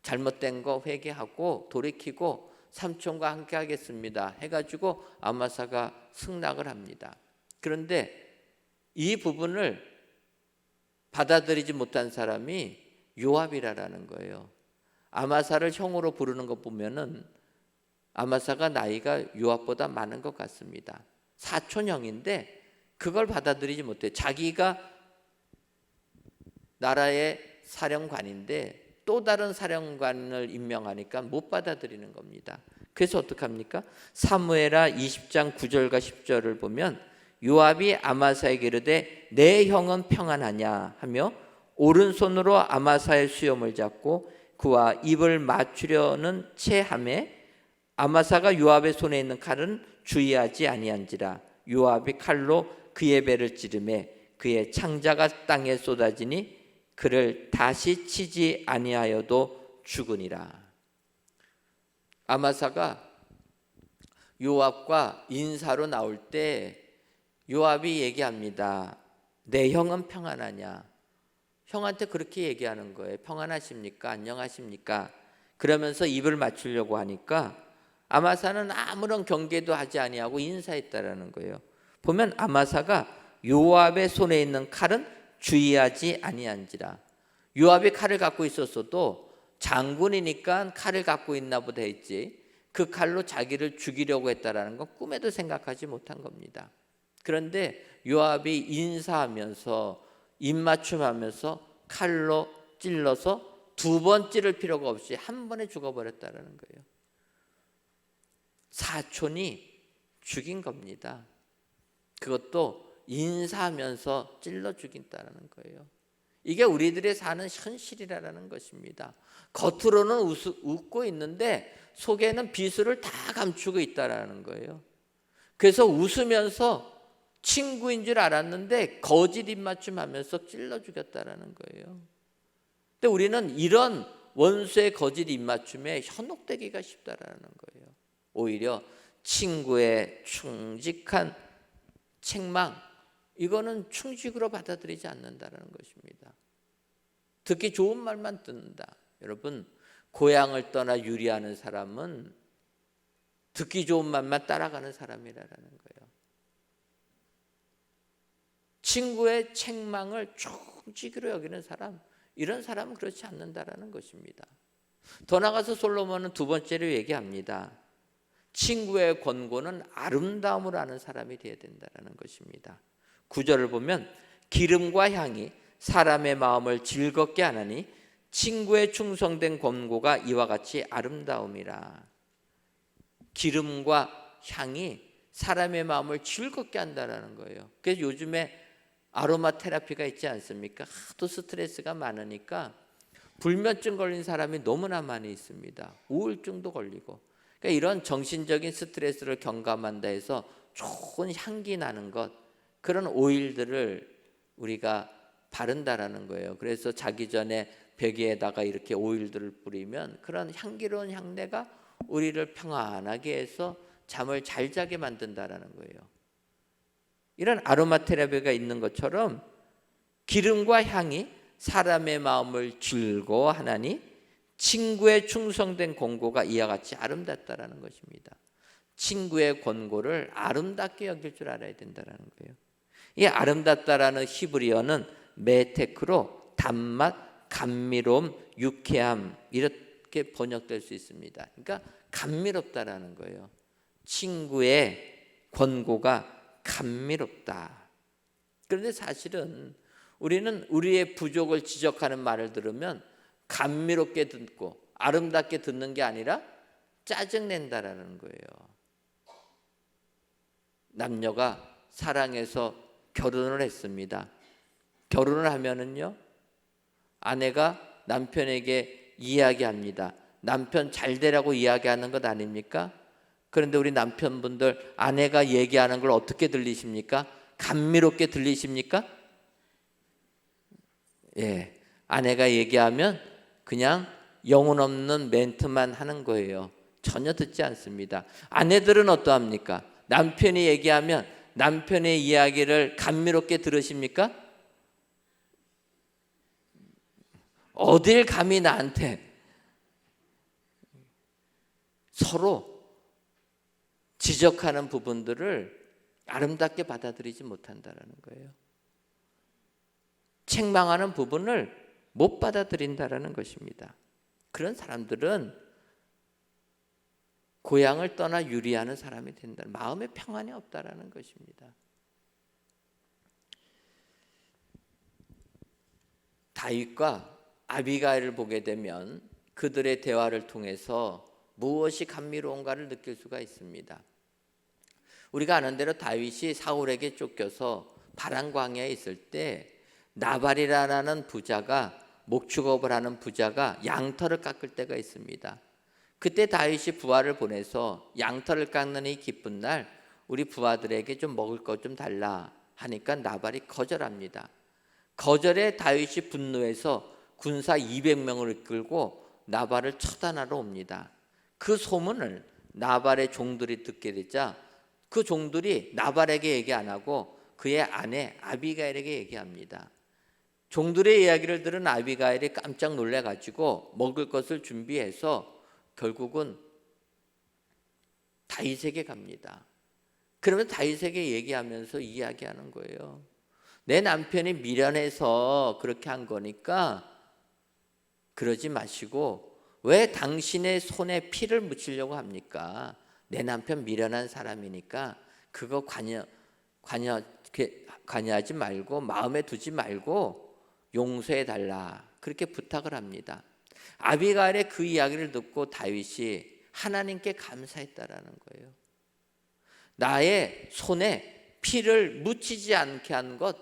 잘못된 거 회개하고 돌이키고 삼촌과 함께 하겠습니다 해가지고 아마사가 승낙을 합니다. 그런데 이 부분을 받아들이지 못한 사람이 요압이라는 거예요. 아마사를 형으로 부르는 것 보면은 아마사가 나이가 요압보다 많은 것 같습니다. 사촌형인데 그걸 받아들이지 못해. 자기가 나라의 사령관인데 또 다른 사령관을 임명하니까 못 받아들이는 겁니다. 그래서 어떡합니까? 사무엘하 20장 9절과 10절을 보면 요압이 아마사에게 이르되 내 형은 평안하냐 하며 오른손으로 아마사의 수염을 잡고 그와 입을 맞추려는 체함에 아마사가 요압의 손에 있는 칼은 주의하지 아니한지라. 요압이 칼로 그의 배를 찌르매 그의 창자가 땅에 쏟아지니 그를 다시 치지 아니하여도 죽으니라. 아마사가 요압과 인사로 나올 때 요압이 얘기합니다. 내 형은 평안하냐? 형한테 그렇게 얘기하는 거예요. 평안하십니까? 안녕하십니까? 그러면서 입을 맞추려고 하니까 아마사는 아무런 경계도 하지 아니하고 인사했다라는 거예요. 보면 아마사가 요압의 손에 있는 칼은 주의하지 아니한지라. 요압이 칼을 갖고 있었어도 장군이니까 칼을 갖고 있나 보다 했지 그 칼로 자기를 죽이려고 했다라는 건 꿈에도 생각하지 못한 겁니다. 그런데 요압이 인사하면서 입맞춤하면서 칼로 찔러서 두 번 찌를 필요가 없이 한 번에 죽어버렸다는 거예요. 사촌이 죽인 겁니다. 그것도 인사하면서 찔러 죽인다는 거예요. 이게 우리들의 사는 현실이라는 것입니다. 겉으로는 웃고 있는데 속에는 비수를 다 감추고 있다는 거예요. 그래서 웃으면서 친구인 줄 알았는데 거짓 입맞춤하면서 찔러 죽였다는 거예요. 근데 우리는 이런 원수의 거짓 입맞춤에 현혹되기가 쉽다라는 거예요. 오히려 친구의 충직한 책망, 이거는 충직으로 받아들이지 않는다는 것입니다. 듣기 좋은 말만 듣는다. 여러분, 고향을 떠나 유리하는 사람은 듣기 좋은 말만 따라가는 사람이라는 거예요. 친구의 책망을 충직으로 여기는 사람, 이런 사람은 그렇지 않는다라는 것입니다. 더 나가서 솔로몬은 두 번째로 얘기합니다. 친구의 권고는 아름다움으로 하는 사람이 되어야 된다는 것입니다. 9절을 보면 기름과 향이 사람의 마음을 즐겁게 하나니 친구의 충성된 권고가 이와 같이 아름다움이라. 기름과 향이 사람의 마음을 즐겁게 한다는 거예요. 그래서 요즘에 아로마 테라피가 있지 않습니까? 하도 스트레스가 많으니까 불면증 걸린 사람이 너무나 많이 있습니다. 우울증도 걸리고. 그러니까 이런 정신적인 스트레스를 경감한다 해서 좋은 향기 나는 것, 그런 오일들을 우리가 바른다라는 거예요. 그래서 자기 전에 베개에다가 이렇게 오일들을 뿌리면 그런 향기로운 향내가 우리를 평안하게 해서 잠을 잘 자게 만든다라는 거예요. 이런 아로마 테라피가 있는 것처럼 기름과 향이 사람의 마음을 즐거워하나니 친구의 충성된 권고가 이와 같이 아름답다라는 것입니다. 친구의 권고를 아름답게 여길 줄 알아야 된다는 거예요. 이 아름답다라는 히브리어는 메테크로 단맛, 감미로움, 유쾌함 이렇게 번역될 수 있습니다. 그러니까 감미롭다라는 거예요. 친구의 권고가 감미롭다. 그런데 사실은 우리는 우리의 부족을 지적하는 말을 들으면 감미롭게 듣고 아름답게 듣는 게 아니라 짜증낸다라는 거예요. 남녀가 사랑해서 결혼을 했습니다. 결혼을 하면은요, 아내가 남편에게 이야기합니다. 남편 잘 되라고 이야기하는 것 아닙니까? 그런데 우리 남편분들 아내가 얘기하는 걸 어떻게 들리십니까? 감미롭게 들리십니까? 예, 아내가 얘기하면 그냥 영혼 없는 멘트만 하는 거예요. 전혀 듣지 않습니다. 아내들은 어떠합니까? 남편이 얘기하면 남편의 이야기를 감미롭게 들으십니까? 어딜 감히 나한테. 서로 지적하는 부분들을 아름답게 받아들이지 못한다는 거예요. 책망하는 부분을 못 받아들인다는 것입니다. 그런 사람들은 고향을 떠나 유리하는 사람이 된다. 마음에 평안이 없다라는 것입니다. 다윗과 아비가일을 보게 되면 그들의 대화를 통해서 무엇이 감미로운가를 느낄 수가 있습니다. 우리가 아는 대로 다윗이 사울에게 쫓겨서 바란 광야에 있을 때 나발이라는 부자가 목축업을 하는 부자가 양털을 깎을 때가 있습니다. 그때 다윗이 부하를 보내서 양털을 깎는 이 기쁜 날 우리 부하들에게 좀 먹을 것 좀 달라 하니까 나발이 거절합니다. 거절에 다윗이 분노해서 군사 200명을 이끌고 나발을 처단하러 옵니다. 그 소문을 나발의 종들이 듣게 되자 그 종들이 나발에게 얘기 안 하고 그의 아내 아비가일에게 얘기합니다. 종들의 이야기를 들은 아비가일이 깜짝 놀라가지고 먹을 것을 준비해서 결국은 다윗에게 갑니다. 그러면 다윗에게 얘기하면서 이야기하는 거예요. 내 남편이 미련해서 그렇게 한 거니까 그러지 마시고 왜 당신의 손에 피를 묻히려고 합니까? 내 남편 미련한 사람이니까 그거 관여하지 말고 마음에 두지 말고 용서해 달라 그렇게 부탁을 합니다. 아비가일의 그 이야기를 듣고 다윗이 하나님께 감사했다라는 거예요. 나의 손에 피를 묻히지 않게 한 것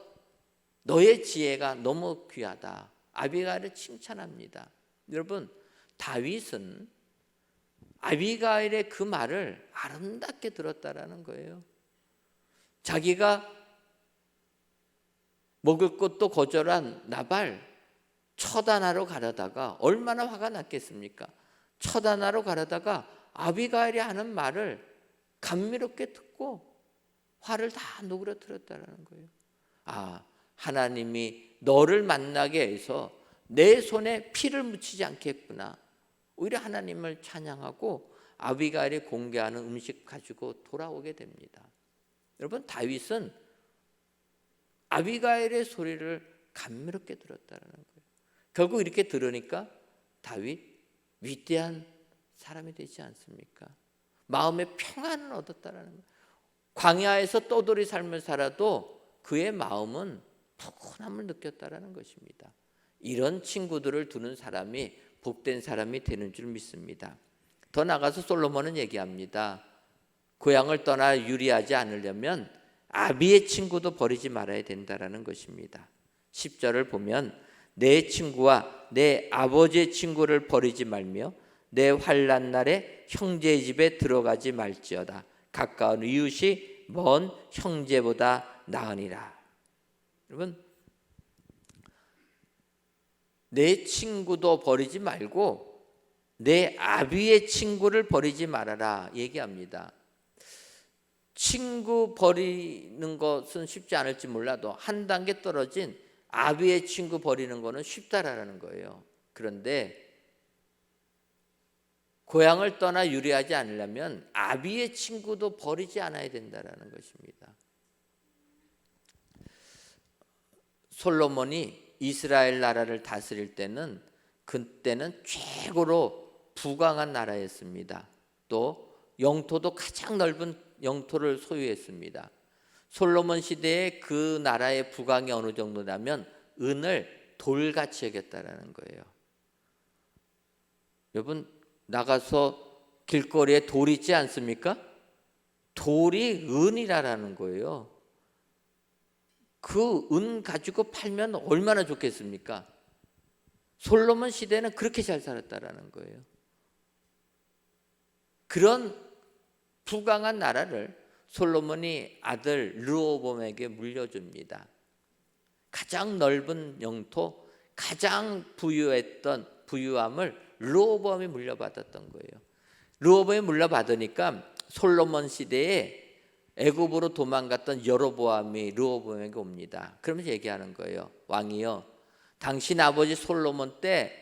너의 지혜가 너무 귀하다. 아비가일을 칭찬합니다. 여러분 다윗은 아비가일의 그 말을 아름답게 들었다라는 거예요. 자기가 먹을 것도 거절한 나발 처단하러 가려다가 얼마나 화가 났겠습니까? 처단하러 가려다가 아비가일이 하는 말을 감미롭게 듣고 화를 다 누그러뜨렸다는 거예요. 아, 하나님이 너를 만나게 해서 내 손에 피를 묻히지 않겠구나. 오히려 하나님을 찬양하고 아비가일이 공개하는 음식 가지고 돌아오게 됩니다. 여러분 다윗은 아비가일의 소리를 감미롭게 들었다는 거예요. 결국 이렇게 들으니까 다윗 위대한 사람이 되지 않습니까? 마음의 평안을 얻었다는 거예요. 광야에서 떠돌이 삶을 살아도 그의 마음은 푸근함을 느꼈다는 것입니다. 이런 친구들을 두는 사람이 복된 사람이 되는 줄 믿습니다. 더 나아가서 솔로몬은 얘기합니다. 고향을 떠나 유리하지 않으려면 아비의 친구도 버리지 말아야 된다는 것입니다. 10절을 보면 내 친구와 내 아버지의 친구를 버리지 말며 내 환난 날에 형제의 집에 들어가지 말지어다. 가까운 이웃이 먼 형제보다 나으니라. 여러분 내 친구도 버리지 말고 내 아비의 친구를 버리지 말아라 얘기합니다. 친구 버리는 것은 쉽지 않을지 몰라도 한 단계 떨어진 아비의 친구 버리는 거는 쉽다라는 거예요. 그런데 고향을 떠나 유리하지 않으려면 아비의 친구도 버리지 않아야 된다라는 것입니다. 솔로몬이 이스라엘 나라를 다스릴 때는 그때는 최고로 부강한 나라였습니다. 또 영토도 가장 넓은 영토를 소유했습니다. 솔로몬 시대에 그 나라의 부강이 어느 정도냐면 은을 돌같이 여겼다라는 거예요. 여러분 나가서 길거리에 돌 있지 않습니까? 돌이 은이라는 거예요. 그 은 가지고 팔면 얼마나 좋겠습니까? 솔로몬 시대는 그렇게 잘 살았다라는 거예요. 그런 부강한 나라를 솔로몬이 아들 르호보암에게 물려줍니다. 가장 넓은 영토, 가장 부유함을 르호보암이 물려받았던 거예요. 르호보암이 물려받으니까 솔로몬 시대에 애굽으로 도망갔던 여로보암이 르호보암에게 옵니다. 그러면서 얘기하는 거예요. 왕이여, 당신 아버지 솔로몬 때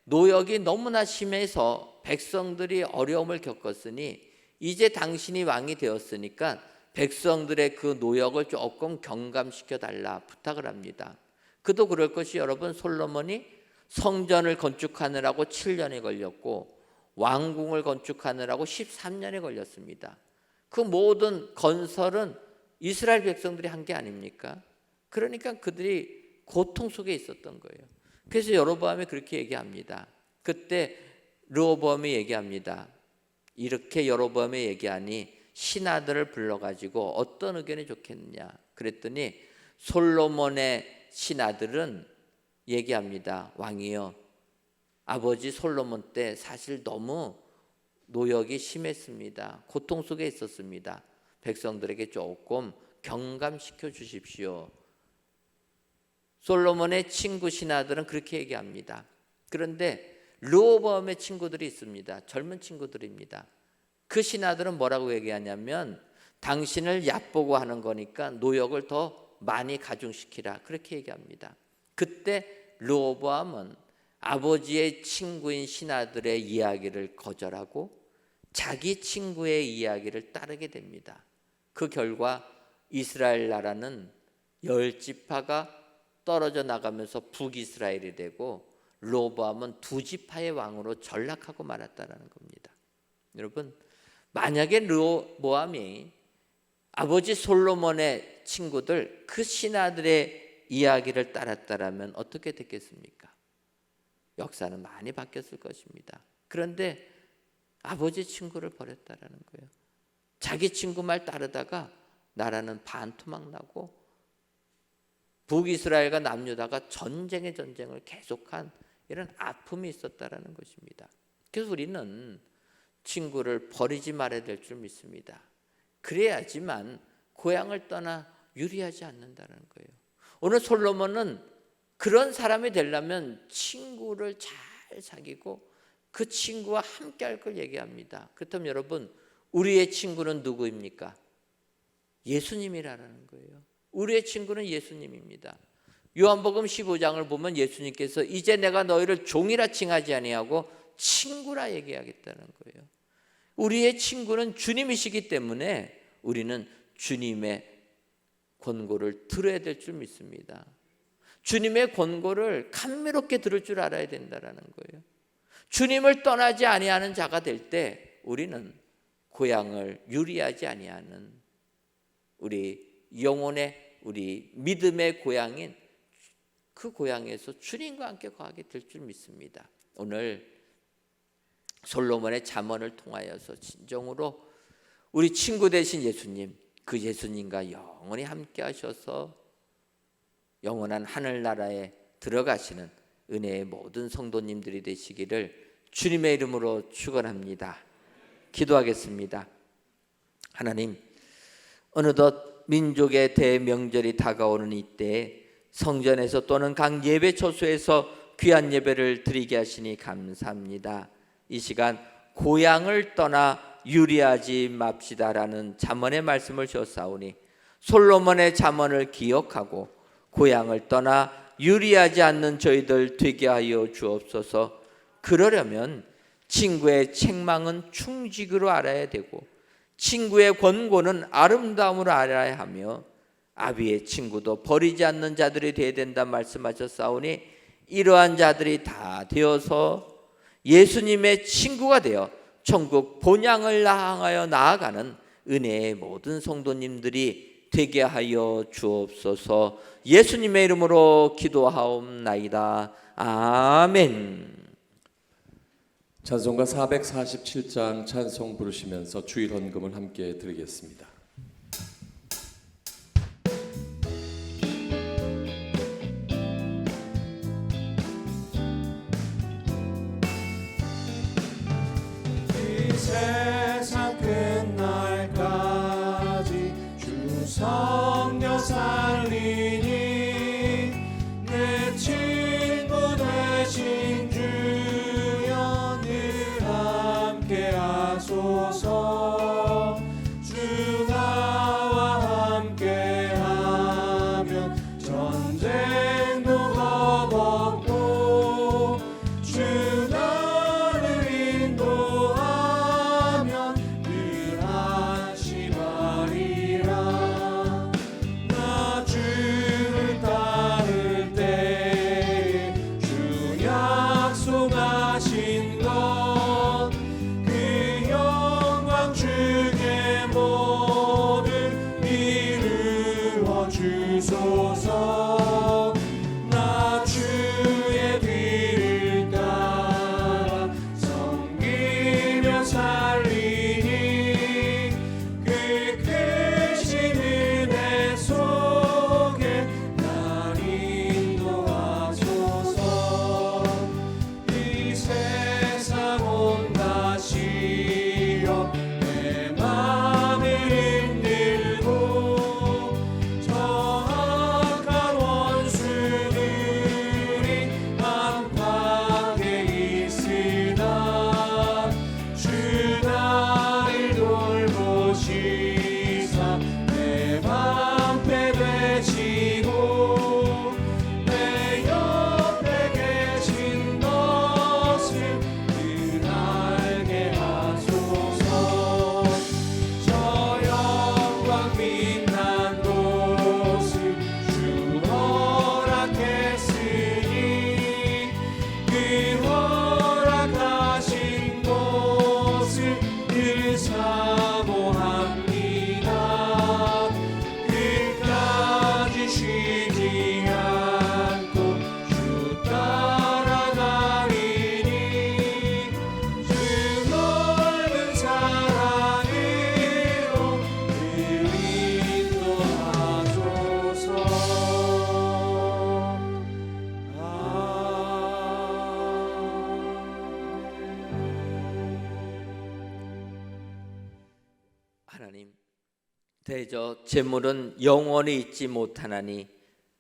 노역이 너무나 심해서 백성들이 어려움을 겪었으니 이제 당신이 왕이 되었으니까 백성들의 그 노역을 조금 경감시켜 달라 부탁을 합니다. 그도 그럴 것이 여러분 솔로몬이 성전을 건축하느라고 7년이 걸렸고 왕궁을 건축하느라고 13년이 걸렸습니다. 그 모든 건설은 이스라엘 백성들이 한 게 아닙니까? 그러니까 그들이 고통 속에 있었던 거예요. 그래서 여로보암이 그렇게 얘기합니다. 그때 르호보암이 얘기합니다. 이렇게 여로보암이 얘기하니 신하들을 불러가지고 어떤 의견이 좋겠느냐 그랬더니 솔로몬의 신하들은 얘기합니다. 왕이여, 아버지 솔로몬 때 사실 너무 노역이 심했습니다. 고통 속에 있었습니다. 백성들에게 조금 경감시켜 주십시오. 솔로몬의 친구 신하들은 그렇게 얘기합니다. 그런데 르호보암의 친구들이 있습니다. 젊은 친구들입니다. 그 신하들은 뭐라고 얘기하냐면 당신을 얕보고 하는 거니까 노역을 더 많이 가중시키라 그렇게 얘기합니다. 그때 르호보암은 아버지의 친구인 신하들의 이야기를 거절하고 자기 친구의 이야기를 따르게 됩니다. 그 결과 이스라엘 나라는 10지파가 떨어져 나가면서 북이스라엘이 되고 르호보암은 2지파의 왕으로 전락하고 말았다는 겁니다. 여러분, 만약에 르호보암이 아버지 솔로몬의 친구들 그 신하들의 이야기를 따랐다면 어떻게 됐겠습니까? 역사는 많이 바뀌었을 것입니다. 그런데 아버지 친구를 버렸다라는 거예요. 자기 친구 말 따르다가 나라는 반토막 나고 북이스라엘과 남유다가 전쟁을 계속한 이런 아픔이 있었다라는 것입니다. 그래서 우리는 친구를 버리지 말아야 될 줄 믿습니다. 그래야지만 고향을 떠나 유리하지 않는다는 거예요. 오늘 솔로몬은 그런 사람이 되려면 친구를 잘 사귀고 그 친구와 함께 할 걸 얘기합니다. 그렇다면 여러분, 우리의 친구는 누구입니까? 예수님이라는 거예요. 우리의 친구는 예수님입니다. 요한복음 15장을 보면 예수님께서 이제 내가 너희를 종이라 칭하지 아니하고 친구라 얘기하겠다는 거예요. 우리의 친구는 주님이시기 때문에 우리는 주님의 권고를 들어야 될 줄 믿습니다. 주님의 권고를 감미롭게 들을 줄 알아야 된다는 거예요. 주님을 떠나지 아니하는 자가 될 때 우리는 고향을 유리하지 아니하는 우리 영혼의 우리 믿음의 고향인 그 고향에서 주님과 함께 거하게 될 줄 믿습니다. 오늘 솔로몬의 잠언을 통하여서 진정으로 우리 친구 되신 예수님, 그 예수님과 영원히 함께 하셔서 영원한 하늘나라에 들어가시는 은혜의 모든 성도님들이 되시기를 주님의 이름으로 축원합니다. 기도하겠습니다. 하나님, 어느덧 민족의 대명절이 다가오는 이때에 성전에서 또는 각 예배 처소에서 귀한 예배를 드리게 하시니 감사합니다. 이 시간 고향을 떠나 유리하지 맙시다라는 잠언의 말씀을 주었사오니 솔로몬의 잠언을 기억하고 고향을 떠나 유리하지 않는 저희들 되게 하여 주옵소서. 그러려면 친구의 책망은 충직으로 알아야 되고 친구의 권고는 아름다움으로 알아야 하며 아비의 친구도 버리지 않는 자들이 되어야 된다 말씀하셨사오니 이러한 자들이 다 되어서 예수님의 친구가 되어 천국 본향을 향하여 나아가는 은혜의 모든 성도님들이 되게 하여 주옵소서. 예수님의 이름으로 기도하옵나이다. 아멘. 찬송가 447장 찬송 부르시면서 주일 헌금을 함께 드리겠습니다. 이 세상 끝날까지 주 성령 살리니 내 친구 되신 주여 늘 함께 하소서. 주 나와 함께 하면 전쟁도 겁없고 주 나를 인도하면 늘 안심하리라. 나 주를 따를 때에 주 약속하신 것 그 영광 주께 모두 이루어 주소서. 나 주의 뒤를 따라 섬기며 살리니 그 크신 은혜 속에 날 인도하소서. 이 세상 온갖 시험 내 맘을 흔들고 저 악한 원수들이 안팎에 있으나 주 나를 돌보시사 내 방패 되시고 내 옆에 계신 것을 늘 알게 하소서. 저 영광 빛난 곳을 주 허락했으니 그 허락하신 곳을 늘 사모합니다. 끝까지 쉬지 않고 주 따라가리니 주 넓은 사랑으로 늘 인도하소서. 하나님, 대저 재물은 영원히 있지 못하나니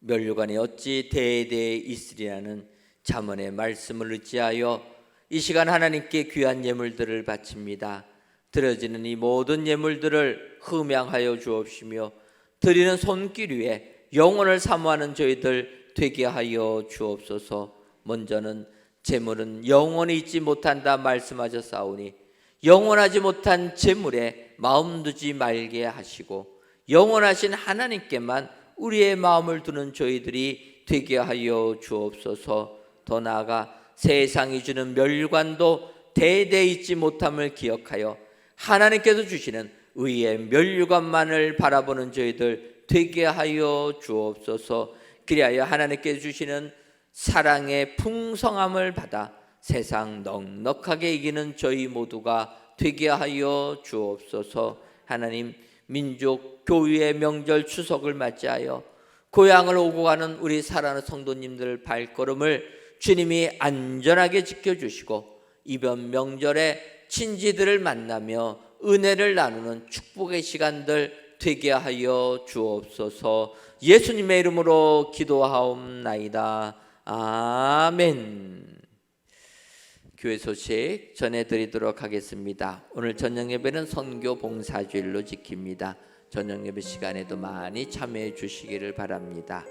면류관이 어찌 대대에 있으리라는 잠언의 말씀을 의지하여 이 시간 하나님께 귀한 예물들을 바칩니다. 드려지는 이 모든 예물들을 흠양하여 주옵시며 드리는 손길 위에 영혼을 사모하는 저희들 되게 하여 주옵소서. 먼저는 재물은 영원히 있지 못한다 말씀하셨사오니 영원하지 못한 재물에 마음 두지 말게 하시고 영원하신 하나님께만 우리의 마음을 두는 저희들이 되게 하여 주옵소서. 더 나아가 세상이 주는 멸관도 대대 잊지 못함을 기억하여 하나님께서 주시는 의의 멸관만을 바라보는 저희들 되게 하여 주옵소서. 그리하여 하나님께서 주시는 사랑의 풍성함을 받아 세상 넉넉하게 이기는 저희 모두가 되게 하여 주옵소서. 하나님, 민족 교회의 명절 추석을 맞이하여 고향을 오고 가는 우리 사랑하는 성도님들 발걸음을 주님이 안전하게 지켜주시고 이번 명절에 친지들을 만나며 은혜를 나누는 축복의 시간들 되게 하여 주옵소서. 예수님의 이름으로 기도하옵나이다. 아멘. 교회 소식 전해드리도록 하겠습니다. 오늘 저녁 예배는 선교 봉사주일로 지킵니다. 저녁 예배 시간에도 많이 참여해 주시기를 바랍니다.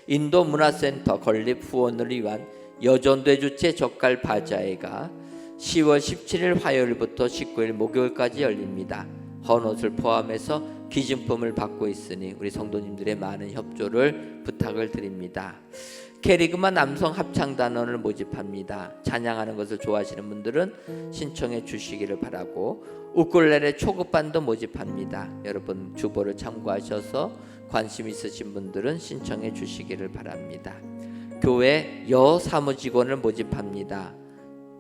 인도 문화센터 건립 후원을 위한 여전대 주최 젓갈 바자회가 10월 17일 화요일부터 19일 목요일까지 열립니다. 헌옷을 포함해서 기증품을 받고 있으니 우리 성도님들의 많은 협조를 부탁을 드립니다. 캐리그마 남성 합창단원을 모집합니다. 찬양하는 것을 좋아하시는 분들은 신청해 주시기를 바라고, 우쿨렐레 초급반도 모집합니다. 여러분 주보를 참고하셔서 관심 있으신 분들은 신청해 주시기를 바랍니다. 교회 여사무직원을 모집합니다.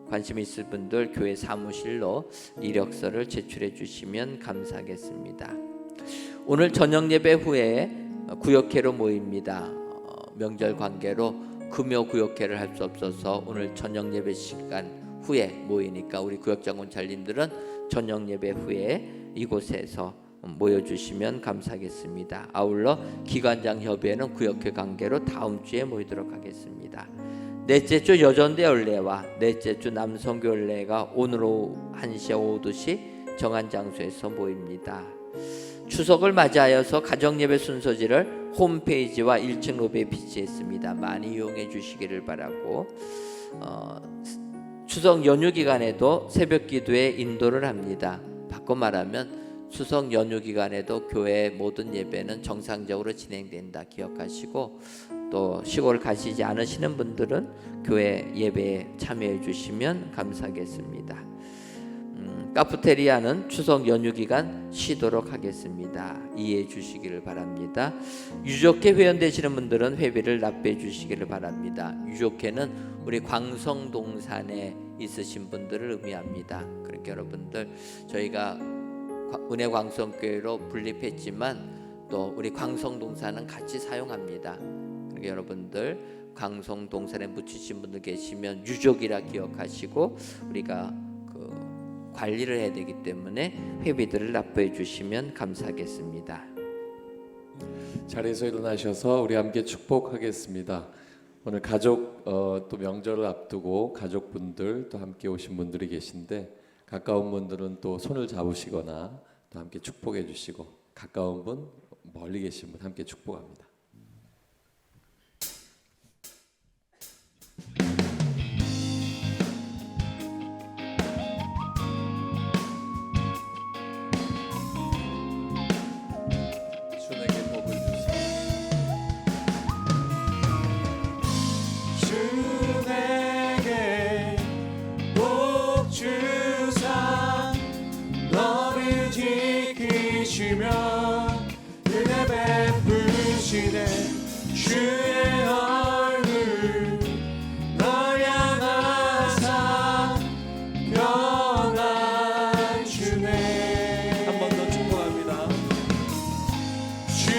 관심 있을 분들 교회 사무실로 이력서를 제출해 주시면 감사하겠습니다. 오늘 저녁 예배 후에 구역회로 모입니다. 명절 관계로 금요 구역회를 할 수 없어서 오늘 저녁 예배 시간 후에 모이니까 우리 구역장군 잘님들은 저녁 예배 후에 이곳에서 모여주시면 감사하겠습니다. 아울러 기관장 협의회는 구역회 관계로 다음 주에 모이도록 하겠습니다. 넷째 주 여전대 연례와 넷째 주 남성교 연례가 오늘 오후 1시 오후 2시 정한 장소에서 모입니다. 추석을 맞이하여서 가정예배 순서지를 홈페이지와 1층 로비에 비치했습니다. 많이 이용해 주시기를 바라고, 추석 연휴 기간에도 새벽 기도에 인도를 합니다. 바꿔 말하면 추석 연휴 기간에도 교회 모든 예배는 정상적으로 진행된다 기억하시고, 또 시골 가시지 않으시는 분들은 교회 예배에 참여해 주시면 감사하겠습니다. 카프테리아는 추석 연휴 기간 쉬도록 하겠습니다. 이해해 주시기를 바랍니다. 유족회 회원되시는 분들은 회비를 납부해 주시기를 바랍니다. 유족회는 우리 광성동산에 있으신 분들을 의미합니다. 그러니까 여러분들 저희가 은혜광성교회로 분립했지만 또 우리 광성동산은 같이 사용합니다. 그러니까 여러분들 광성동산에 묻히신 분들 계시면 유족이라 기억하시고 우리가 관리를 해야 되기 때문에 회비들을 납부해 주시면 감사하겠습니다. 자리에서 일어나셔서 우리 함께 축복하겠습니다. 오늘 가족 또 명절을 앞두고 가족분들 또 함께 오신 분들이 계신데, 가까운 분들은 또 손을 잡으시거나 또 함께 축복해 주시고, 가까운 분 멀리 계신 분 함께 축복합니다. 은혜 베푸시네. 주의 얼굴 널 향하사 평안 주네. 한 번 더 축복합니다. 주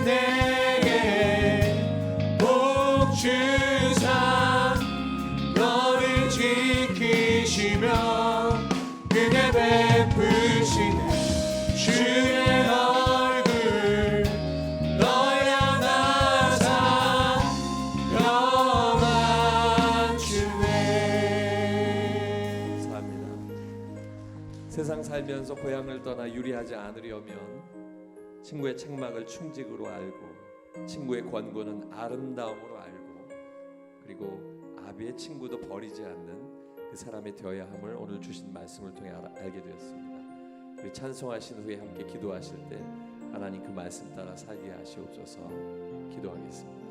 내게 복 주사 너를 지키시며 은혜 베푸시네. 주의 얼굴 널 향하사 평안 주네. 감사합니다. 세상 살면서 고향을 떠나 유리하지 않으려면 친구의 책망을 충직으로 알고, 친구의 권고는 아름다움으로 알고, 그리고 아비의 친구도 버리지 않는 그 사람이 되어야 함을 오늘 주신 말씀을 통해 알게 되었습니다. 우리 찬송하신 후에 함께 기도하실 때 하나님 그 말씀 따라 살게 하시옵소서. 기도하겠습니다.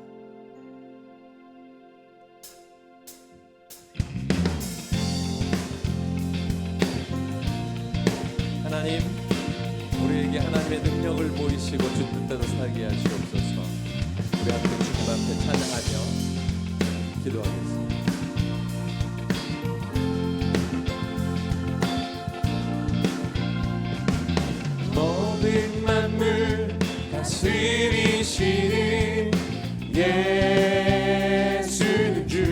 하나님, 우리에게 하나님의 능력을 보이시고 주 뜻대로 살게 하시옵소서. 우리 함께 주님 앞에 찬양하며 기도하겠습니다. 모든 만물 다스리시는 예수는 주.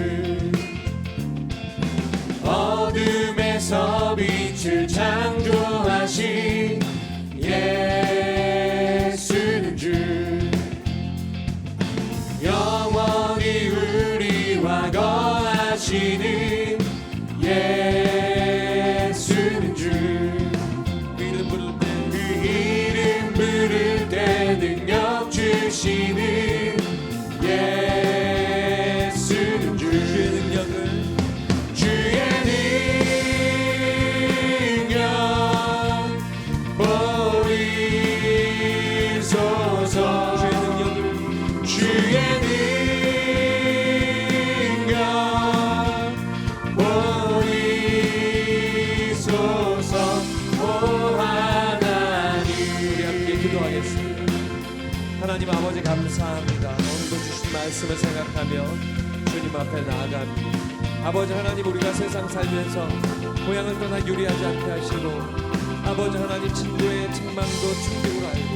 어둠에서 빛을 창조하신 예수는 주. 영원히 우리와 거하시는 예수는 주. 기도하겠습니다. 하나님 아버지 감사합니다. 오늘도 주신 말씀을 생각하며 주님 앞에 나아갑니다. 아버지 하나님, 우리가 세상 살면서 고향을 떠나 유리하지 않게 하시고, 아버지 하나님 친구의 책망도 충격으로 알고,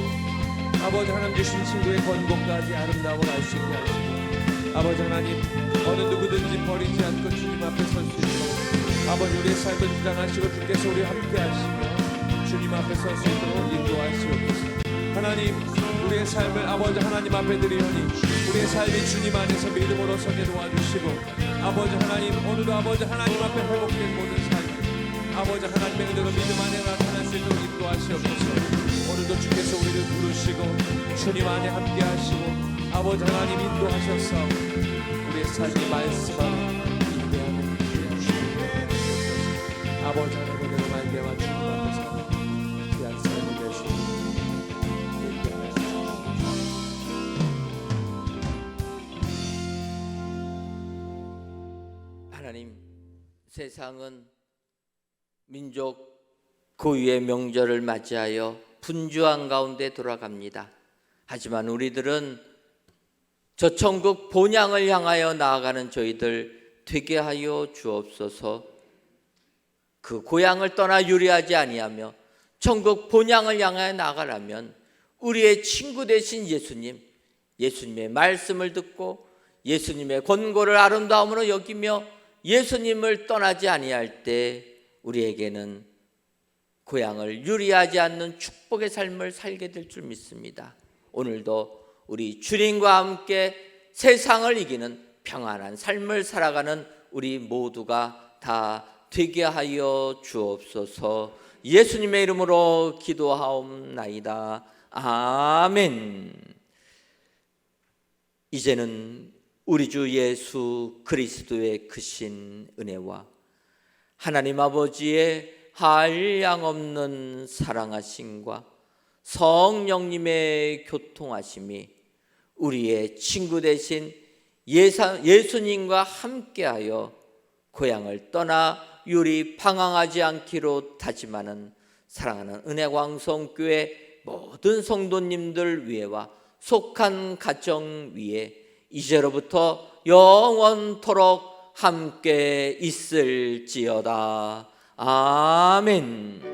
아버지 하나님 주신 친구의 권고까지 아름다움을 알 수 있게 하시고, 아버지 하나님 어느 누구든지 버리지 않고 주님 앞에 설 수 있도록 아버지 우리의 삶을 주장하시고 주께서 우리와 함께 하시며 주님 앞에 설 수 있도록 인도하시옵소서. 하나님, 우리의 삶을 아버지 하나님 앞에 드리오니 우리의 삶이 주님 안에서 믿음으로 서게 도와주시고, 아버지 하나님 오늘도 아버지 하나님 앞에 회복된 모든 삶 아버지 하나님의 은혜로 믿음 안에 나타날 수 있도록 인도하시옵소서. 오늘도 주께서 우리를 부르시고 주님 안에 함께 하시고 아버지 하나님 인도하셔서 우리의 삶이 말씀 안에 인도하는 아버지 하나님의 은혜로 말미암아 주님 앞에서 귀한 삶을 되시고 하나님, 세상은 민족 고유의 명절을 맞이하여 분주한 가운데 돌아갑니다. 하지만 우리들은 저 천국 본향을 향하여 나아가는 저희들 되게 하여 주옵소서. 그 고향을 떠나 유리하지 아니하며 천국 본향을 향하여 나아가려면 우리의 친구 되신 예수님의 말씀을 듣고 예수님의 권고를 아름다움으로 여기며 예수님을 떠나지 아니할 때 우리에게는 고향을 유리하지 않는 축복의 삶을 살게 될 줄 믿습니다. 오늘도 우리 주님과 함께 세상을 이기는 평안한 삶을 살아가는 우리 모두가 다 되게 하여 주옵소서. 예수님의 이름으로 기도하옵나이다. 아멘. 이제는 우리 주 예수 그리스도의 크신 은혜와 하나님 아버지의 한량없는 사랑하심과 성령님의 교통하심이 우리의 친구 되신 예수님과 함께하여 고향을 떠나 유리 방황하지 않기로 다짐하는 사랑하는 은혜광성교회 모든 성도님들 위에와 속한 가정 위에 이제로부터 영원토록 함께 있을지어다. 아멘.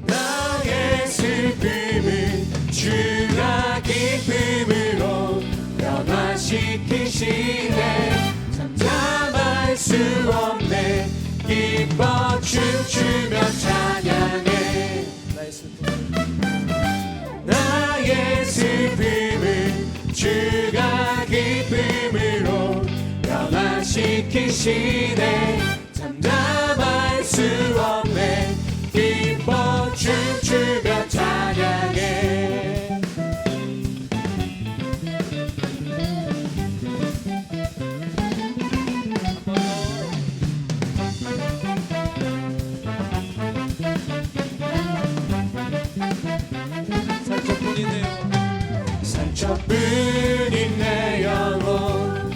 나의 슬픔을 주가 기쁨으로 변화시키시네. 잠잠할 수 없네. 기뻐 춤추며 찬양해. 나의 슬픔을 주가 기쁨으로 변화시키시네. 잠잠할 수 없네. 기뻐 춤추며 찬양해. 살짝뿐인 내 영혼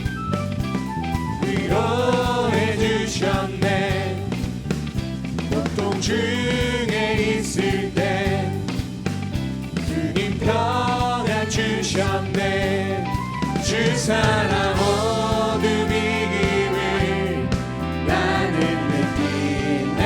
위로해 주셨네. 고통 중에 있을 때 주님 평안 주셨네. 주 사랑 어둠 이김을 나는 느끼네.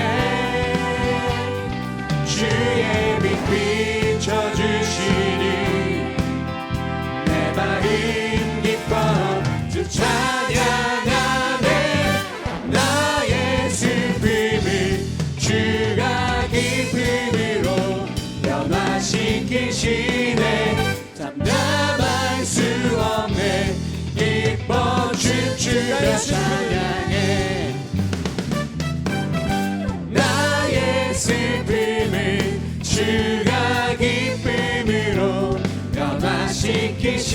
시키시네 담담할 수 없네 기뻐 춤추며 찬양해 나의 슬픔을 주가 기쁨으로 변화시키시네